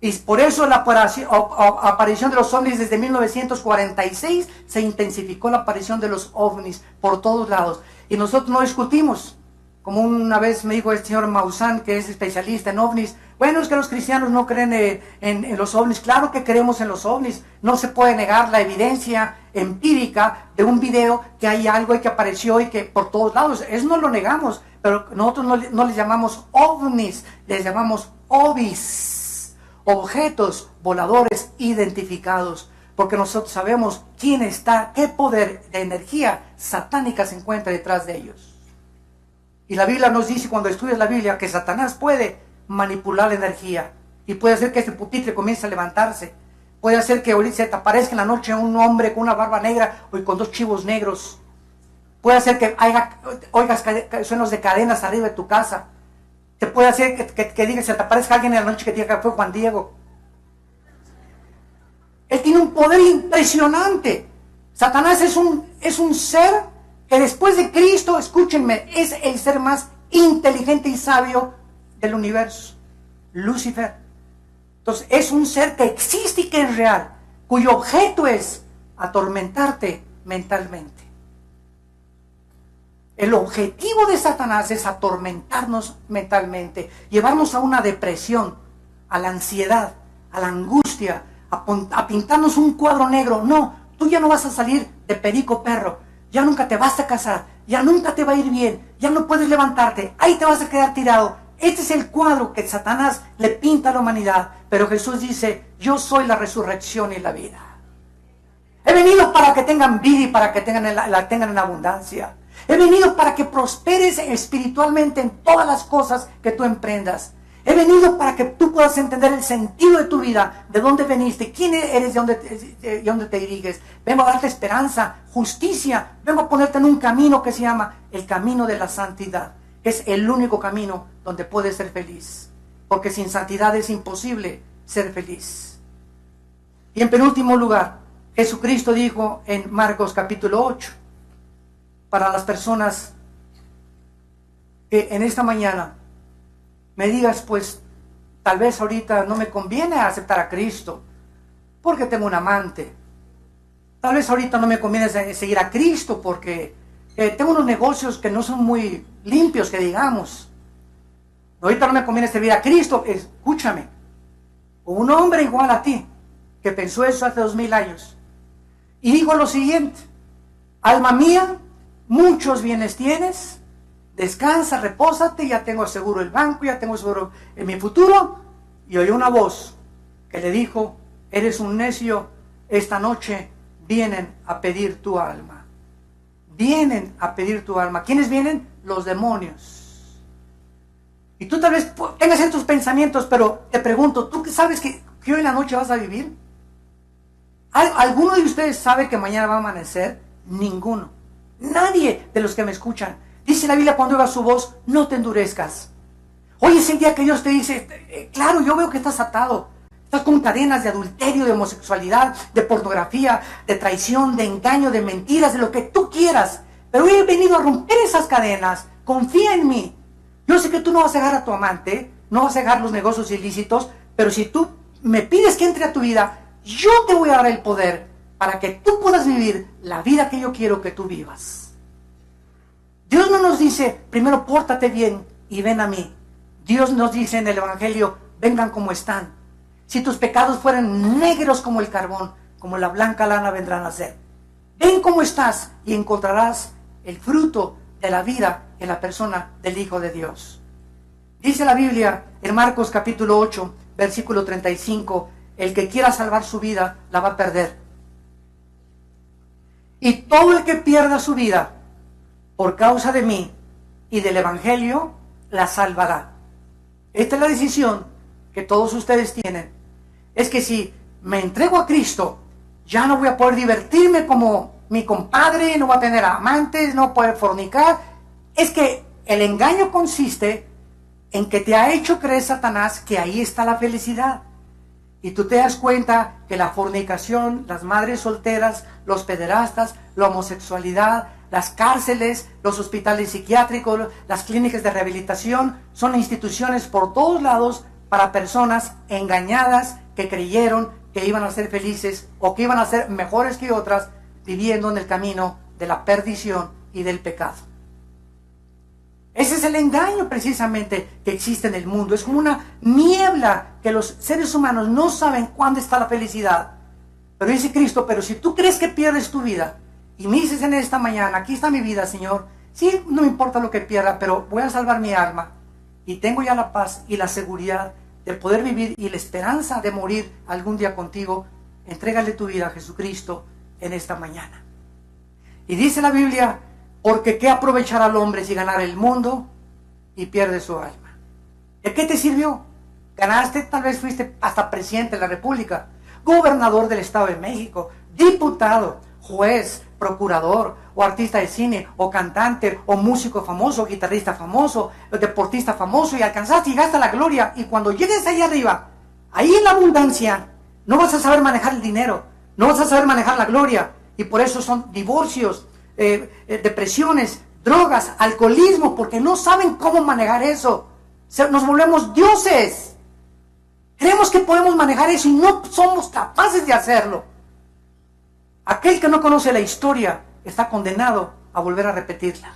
Y por eso la aparición de los ovnis desde 1946 se intensificó la aparición de los ovnis por todos lados. Y nosotros no discutimos. Como una vez me dijo el señor Maussan, que es especialista en ovnis, bueno, es que los cristianos no creen en los ovnis. Claro que creemos en los ovnis. No se puede negar la evidencia empírica de un video que hay algo y que apareció y que por todos lados. Eso no lo negamos, pero nosotros no les llamamos ovnis, les llamamos ovis, objetos voladores identificados, porque nosotros sabemos quién está, qué poder de energía satánica se encuentra detrás de ellos. Y la Biblia nos dice, cuando estudias la Biblia, que Satanás puede manipular la energía y puede hacer que este pupitre comience a levantarse. Puede hacer que ahorita se te aparezca en la noche un hombre con una barba negra o con dos chivos negros. Puede hacer que oigas suenos de cadenas arriba de tu casa. Te puede hacer que digas, se te aparezca alguien en la noche que diga que fue Juan Diego. Él tiene un poder impresionante. Satanás es un ser que después de Cristo, escúchenme, es el ser más inteligente y sabio del universo. Lucifer. Entonces es un ser que existe y que es real, cuyo objeto es atormentarte mentalmente. El objetivo de Satanás es atormentarnos mentalmente, llevarnos a una depresión, a la ansiedad, a la angustia, a pintarnos un cuadro negro. No, tú ya no vas a salir de perico perro, ya nunca te vas a casar, ya nunca te va a ir bien, ya no puedes levantarte, ahí te vas a quedar tirado. Este es el cuadro que Satanás le pinta a la humanidad, Pero Jesús dice, yo soy la resurrección y la vida. He venido para que tengan vida y para que la tengan en abundancia. He venido para que prosperes espiritualmente en todas las cosas que tú emprendas. He venido para que tú puedas entender el sentido de tu vida, de dónde veniste, quién eres, de dónde te diriges. Vengo a darte esperanza, justicia. Vengo a ponerte en un camino que se llama el camino de la santidad. Que es el único camino donde puedes ser feliz. Porque sin santidad es imposible ser feliz. Y en penúltimo lugar, Jesucristo dijo en Marcos capítulo 8, para las personas que en esta mañana me digas, pues, tal vez ahorita no me conviene aceptar a Cristo, porque tengo un amante. Tal vez ahorita no me conviene seguir a Cristo, porque tengo unos negocios que no son muy limpios, que digamos. Ahorita no me conviene servir a Cristo. Escúchame, un hombre igual a ti, que pensó eso hace 2000 años, y dijo lo siguiente: alma mía, muchos bienes tienes, descansa, repósate, ya tengo seguro el banco, ya tengo seguro en mi futuro. Y oyó una voz que le dijo, eres un necio, esta noche vienen a pedir tu alma. Vienen a pedir tu alma. ¿Quiénes vienen? Los demonios. Y tú tal vez tengas estos pensamientos, pero te pregunto, ¿tú sabes que hoy en la noche vas a vivir? ¿Alguno de ustedes sabe que mañana va a amanecer? Ninguno. Nadie de los que me escuchan. Dice la Biblia, cuando oigas su voz, no te endurezcas. Hoy es el día que Dios te dice, claro, yo veo que estás atado. Estás con cadenas de adulterio, de homosexualidad, de pornografía, de traición, de engaño, de mentiras, de lo que tú quieras. Pero hoy he venido a romper esas cadenas. Confía en mí. Yo sé que tú no vas a dejar a tu amante, no vas a dejar los negocios ilícitos, pero si tú me pides que entre a tu vida, yo te voy a dar el poder para que tú puedas vivir la vida que yo quiero que tú vivas. Dios no nos dice, primero pórtate bien y ven a mí. Dios nos dice en el Evangelio, vengan como están. Si tus pecados fueran negros como el carbón, como la blanca lana vendrán a ser. Ven cómo estás y encontrarás el fruto de la vida en la persona del Hijo de Dios. Dice la Biblia en Marcos capítulo 8, versículo 35, el que quiera salvar su vida, la va a perder. Y todo el que pierda su vida por causa de mí y del Evangelio, la salvará. Esta es la decisión que todos ustedes tienen. Es que si me entrego a Cristo, ya no voy a poder divertirme como mi compadre, no voy a tener amantes, no voy a poder fornicar. Es que el engaño consiste en que te ha hecho creer Satanás que ahí está la felicidad. Y tú te das cuenta que la fornicación, las madres solteras, los pederastas, la homosexualidad, las cárceles, los hospitales psiquiátricos, las clínicas de rehabilitación, son instituciones por todos lados para personas engañadas que creyeron que iban a ser felices o que iban a ser mejores que otras, viviendo en el camino de la perdición y del pecado. Ese es el engaño precisamente que existe en el mundo. Es como una niebla que los seres humanos no saben cuándo está la felicidad. Pero dice Cristo, pero si tú crees que pierdes tu vida y me dices en esta mañana, aquí está mi vida, Señor, sí, no me importa lo que pierda, pero voy a salvar mi alma y tengo ya la paz y la seguridad de poder vivir y la esperanza de morir algún día contigo, entrégale tu vida a Jesucristo en esta mañana. Y dice la Biblia, porque ¿qué aprovechará al hombre si ganara el mundo y pierde su alma? ¿De qué te sirvió? Ganaste, tal vez fuiste hasta presidente de la República, gobernador del Estado de México, diputado, juez, procurador, o artista de cine, o cantante, o músico famoso, guitarrista famoso, o deportista famoso, y alcanzaste y llegaste a la gloria. Y cuando llegues ahí arriba, ahí en la abundancia, no vas a saber manejar el dinero, no vas a saber manejar la gloria, y por eso son divorcios, depresiones, drogas, alcoholismo, porque no saben cómo manejar eso. Nos volvemos dioses. Creemos que podemos manejar eso y no somos capaces de hacerlo. Aquel que no conoce la historia está condenado a volver a repetirla.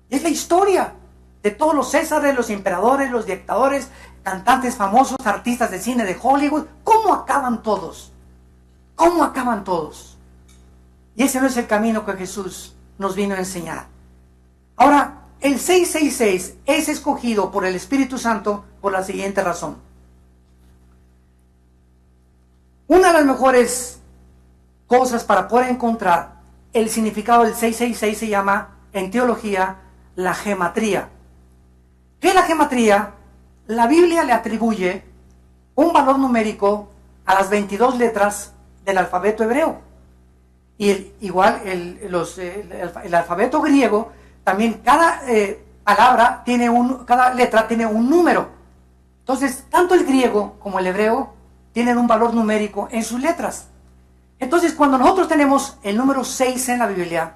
Es la historia de todos los Césares, los emperadores, los dictadores, cantantes famosos, artistas de cine de Hollywood. ¿Cómo acaban todos? ¿Cómo acaban todos? Y ese no es el camino que Jesús nos vino a enseñar. Ahora, el 666 es escogido por el Espíritu Santo por la siguiente razón. Una de las mejores cosas para poder encontrar el significado del 666 se llama, en teología, la gematría. ¿Qué es la gematría? La Biblia le atribuye un valor numérico a las 22 letras del alfabeto hebreo. Y igual el alfabeto griego, también cada palabra cada letra tiene un número. Entonces, tanto el griego como el hebreo tienen un valor numérico en sus letras. Entonces, cuando nosotros tenemos el número 6 en la Biblia,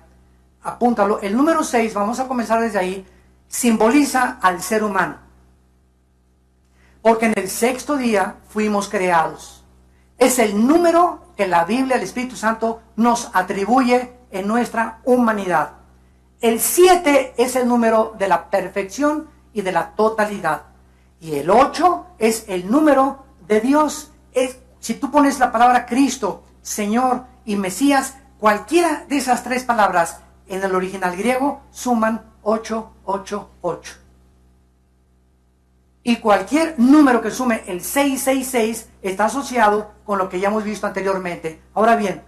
apúntalo, el número 6, vamos a comenzar desde ahí, simboliza al ser humano. Porque en el sexto día fuimos creados. Es el número que la Biblia, el Espíritu Santo, nos atribuye en nuestra humanidad. El 7 es el número de la perfección y de la totalidad. Y el 8 es el número de Dios. Si tú pones la palabra Cristo, Señor y Mesías, cualquiera de esas tres palabras en el original griego suman 888. Y cualquier número que sume el 666 está asociado con lo que ya hemos visto anteriormente. Ahora bien,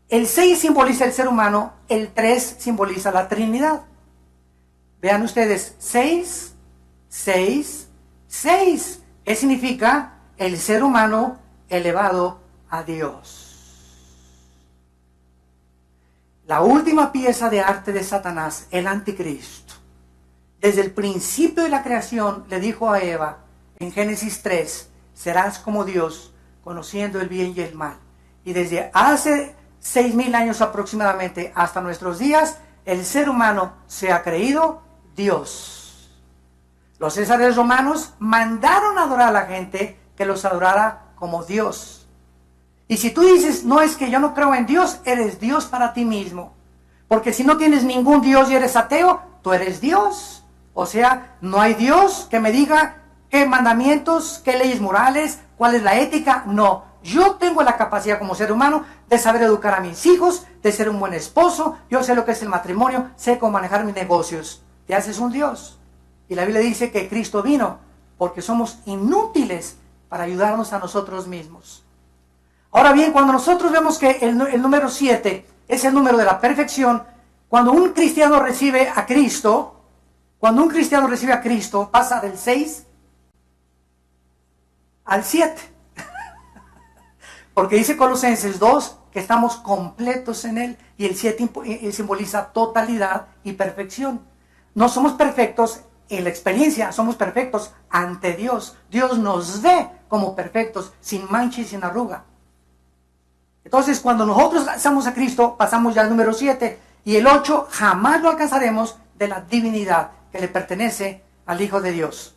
el 6 simboliza el ser humano, el 3 simboliza la Trinidad. Vean ustedes, 6, 6, 6. ¿Qué significa? El ser humano elevado a Dios. La última pieza de arte de Satanás, el anticristo. Desde el principio de la creación le dijo a Eva, en Génesis 3, serás como Dios, conociendo el bien y el mal. Y desde hace 6,000 años aproximadamente hasta nuestros días, el ser humano se ha creído Dios. Los césares romanos mandaron a adorar a la gente que los adorara como Dios. Y si tú dices, no, es que yo no creo en Dios, eres Dios para ti mismo. Porque si no tienes ningún Dios y eres ateo, tú eres Dios. O sea, no hay Dios que me diga qué mandamientos, qué leyes morales, cuál es la ética. No, yo tengo la capacidad como ser humano de saber educar a mis hijos, de ser un buen esposo. Yo sé lo que es el matrimonio, sé cómo manejar mis negocios. Te haces un Dios. Y la Biblia dice que Cristo vino porque somos inútiles para ayudarnos a nosotros mismos. Ahora bien, cuando nosotros vemos que el número 7 es el número de la perfección, cuando un cristiano recibe a Cristo, pasa del 6 al 7. Porque dice Colosenses 2 que estamos completos en Él, y el 7 simboliza totalidad y perfección. No somos perfectos en la experiencia, somos perfectos ante Dios. Dios nos ve como perfectos, sin mancha y sin arruga. Entonces, cuando nosotros lanzamos a Cristo, pasamos ya al número 7, y el 8 jamás lo alcanzaremos de la divinidad que le pertenece al Hijo de Dios.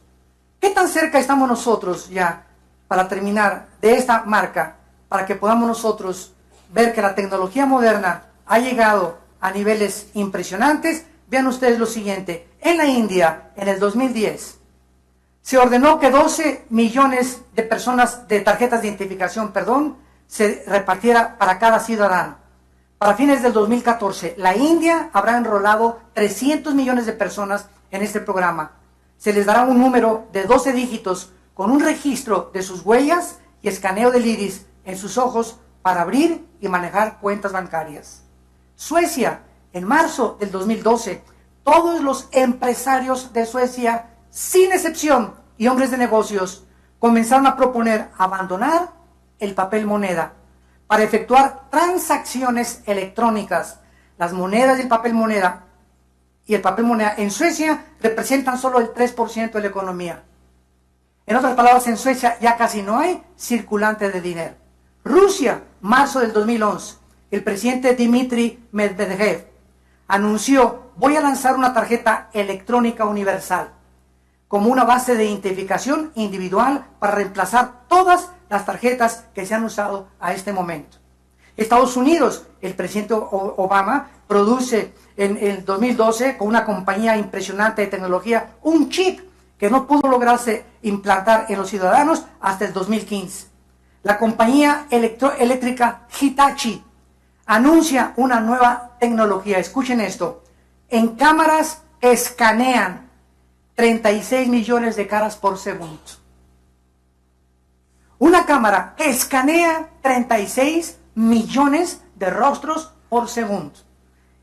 ¿Qué tan cerca estamos nosotros ya, para terminar, de esta marca, para que podamos nosotros ver que la tecnología moderna ha llegado a niveles impresionantes? Vean ustedes lo siguiente. En la India, en el 2010, se ordenó que 12 millones de personas, de tarjetas de identificación, se repartiera para cada ciudadano. Para fines del 2014, la India habrá enrolado 300 millones de personas en este programa. Se les dará un número de 12 dígitos con un registro de sus huellas y escaneo del iris en sus ojos para abrir y manejar cuentas bancarias. Suecia, en marzo del 2012, todos los empresarios de Suecia, sin excepción, y hombres de negocios, comenzaron a proponer abandonar el papel moneda para efectuar transacciones electrónicas. Las monedas y el papel moneda en Suecia representan solo el 3% de la economía. En otras palabras, en Suecia ya casi no hay circulante de dinero. Rusia, marzo del 2011, el presidente Dmitry Medvedev anunció: voy a lanzar una tarjeta electrónica universal como una base de identificación individual para reemplazar todas las tarjetas que se han usado a este momento. Estados Unidos, el presidente Obama produce en el 2012 con una compañía impresionante de tecnología un chip que no pudo lograrse implantar en los ciudadanos hasta el 2015. La compañía eléctrica Hitachi anuncia una nueva tecnología. Escuchen esto: en cámaras escanean 36 millones de caras por segundo. Una cámara que escanea 36 millones de rostros por segundo.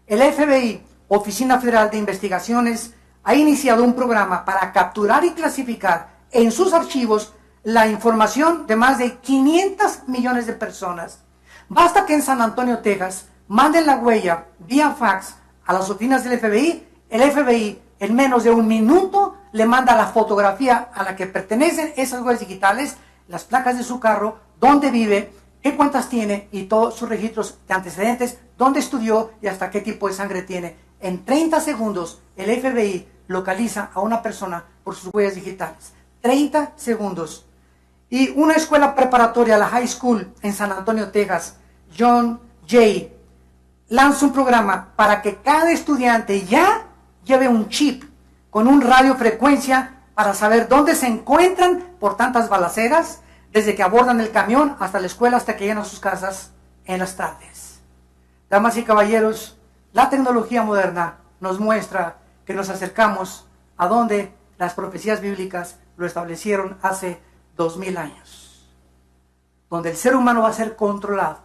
El FBI, Oficina Federal de Investigaciones, ha iniciado un programa para capturar y clasificar en sus archivos la información de más de 500 millones de personas. Basta que en San Antonio, Texas, manden la huella vía fax a las oficinas del FBI. El FBI en menos de un minuto le manda la fotografía a la que pertenecen esas huellas digitales, las placas de su carro, dónde vive, qué cuentas tiene y todos sus registros de antecedentes, dónde estudió y hasta qué tipo de sangre tiene. En 30 segundos el FBI localiza a una persona por sus huellas digitales. 30 segundos. Y una escuela preparatoria, la High School en San Antonio, Texas, John Jay, lanza un programa para que cada estudiante ya lleve un chip con un radiofrecuencia para saber dónde se encuentran por tantas balaceras, desde que abordan el camión hasta la escuela, hasta que llegan a sus casas en las tardes. Damas y caballeros, la tecnología moderna nos muestra que nos acercamos a donde las profecías bíblicas lo establecieron hace 2000 años, donde el ser humano va a ser controlado.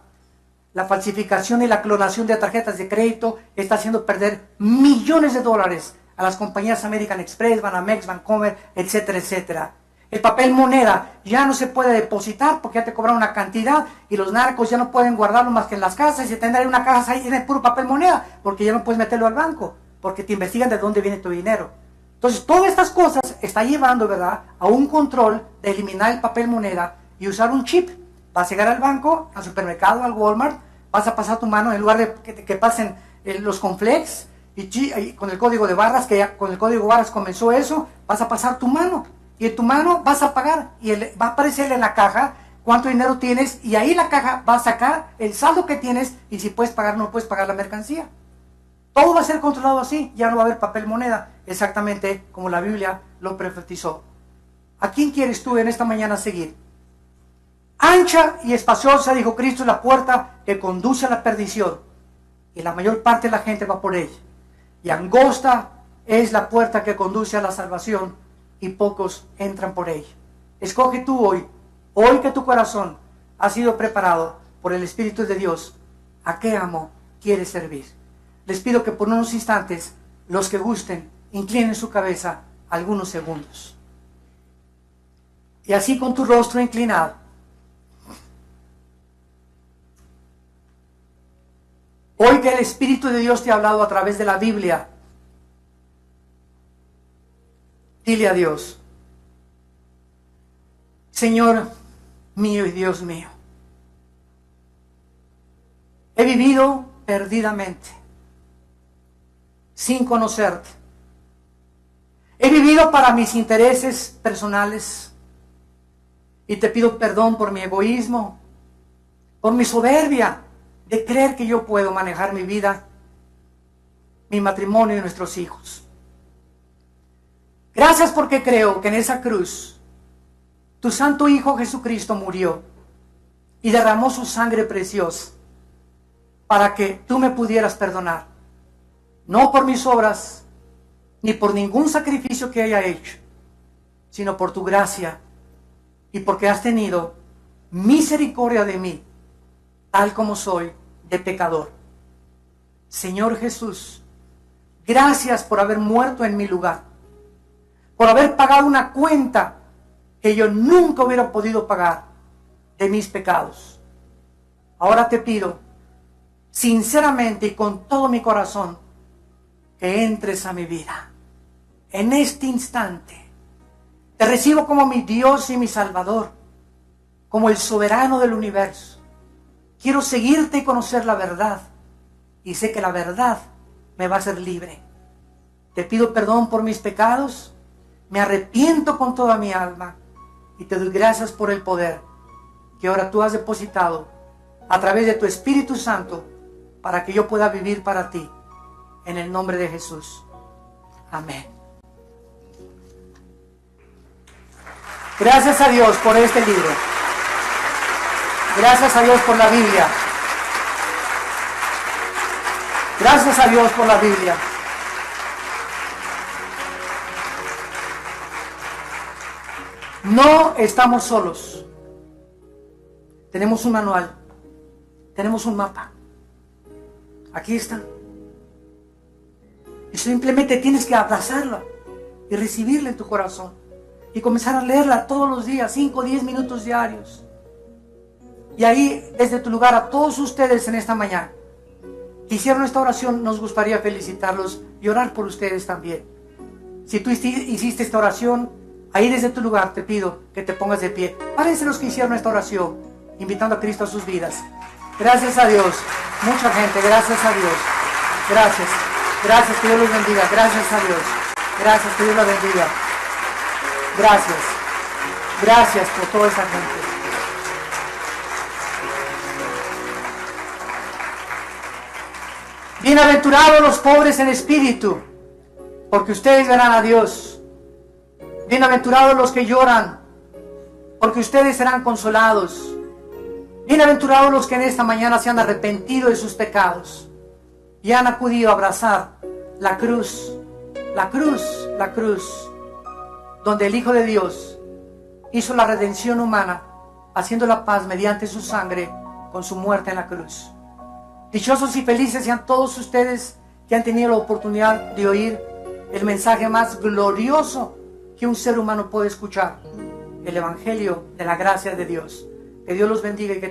La falsificación y la clonación de tarjetas de crédito está haciendo perder millones de dólares a las compañías American Express, Banamex, Bancomer, etcétera, etcétera. El papel moneda ya no se puede depositar porque ya te cobran una cantidad y los narcos ya no pueden guardarlo más que en las casas y tendrán una caja ahí en puro papel moneda porque ya no puedes meterlo al banco porque te investigan de dónde viene tu dinero. Entonces, todas estas cosas está llevando, ¿verdad?, a un control de eliminar el papel moneda y usar un chip. Vas a llegar al banco, al supermercado, al Walmart, vas a pasar tu mano en lugar de que pasen los conflex y con el código de barras, que ya con el código de barras comenzó eso, vas a pasar tu mano y en tu mano vas a pagar y va a aparecer en la caja cuánto dinero tienes y ahí la caja va a sacar el saldo que tienes y si puedes pagar o no puedes pagar la mercancía. Todo va a ser controlado así, ya no va a haber papel moneda, exactamente como la Biblia lo profetizó. ¿A quién quieres tú en esta mañana seguir? Ancha y espaciosa, dijo Cristo, es la puerta que conduce a la perdición, y la mayor parte de la gente va por ella. Y angosta es la puerta que conduce a la salvación, y pocos entran por ella. Escoge tú hoy que tu corazón ha sido preparado por el Espíritu de Dios, ¿a qué amo quieres servir? Les pido que por unos instantes, los que gusten, inclinen su cabeza algunos segundos. Y así con tu rostro inclinado, hoy que el Espíritu de Dios te ha hablado a través de la Biblia, dile a Dios: Señor mío y Dios mío, he vivido perdidamente, sin conocerte. He vivido para mis intereses personales y te pido perdón por mi egoísmo, por mi soberbia de creer que yo puedo manejar mi vida, mi matrimonio y nuestros hijos. Gracias porque creo que en esa cruz tu santo Hijo Jesucristo murió y derramó su sangre preciosa para que tú me pudieras perdonar. No por mis obras, ni por ningún sacrificio que haya hecho, sino por tu gracia y porque has tenido misericordia de mí, tal como soy de pecador. Señor Jesús, gracias por haber muerto en mi lugar, por haber pagado una cuenta que yo nunca hubiera podido pagar de mis pecados. Ahora te pido, sinceramente y con todo mi corazón, que entres a mi vida. En este instante, te recibo como mi Dios y mi Salvador, como el soberano del universo. Quiero seguirte y conocer la verdad, y sé que la verdad me va a hacer libre. Te pido perdón por mis pecados, me arrepiento con toda mi alma, y te doy gracias por el poder que ahora tú has depositado a través de tu Espíritu Santo para que yo pueda vivir para ti. En el nombre de Jesús. Amén. Gracias a Dios por este libro. Gracias a Dios por la Biblia. Gracias a Dios por la Biblia. No estamos solos. Tenemos un manual, tenemos un mapa. Aquí está. Y simplemente tienes que abrazarla y recibirla en tu corazón. Y comenzar a leerla todos los días, 5 o 10 minutos diarios. Y ahí, desde tu lugar, a todos ustedes en esta mañana que hicieron esta oración, nos gustaría felicitarlos y orar por ustedes también. Si tú hiciste esta oración, ahí desde tu lugar te pido que te pongas de pie. Párense los que hicieron esta oración, invitando a Cristo a sus vidas. Gracias a Dios. Mucha gente, gracias a Dios. Gracias. Gracias, que Dios los bendiga. Gracias a Dios. Gracias, que Dios los bendiga. Gracias. Gracias por toda esa gente. Bienaventurados los pobres en espíritu, porque ustedes verán a Dios. Bienaventurados los que lloran, porque ustedes serán consolados. Bienaventurados los que en esta mañana se han arrepentido de sus pecados y han acudido a abrazar la cruz, la cruz, la cruz, donde el Hijo de Dios hizo la redención humana, haciendo la paz mediante su sangre con su muerte en la cruz. Dichosos y felices sean todos ustedes que han tenido la oportunidad de oír el mensaje más glorioso que un ser humano puede escuchar, el Evangelio de la gracia de Dios. Que Dios los bendiga y que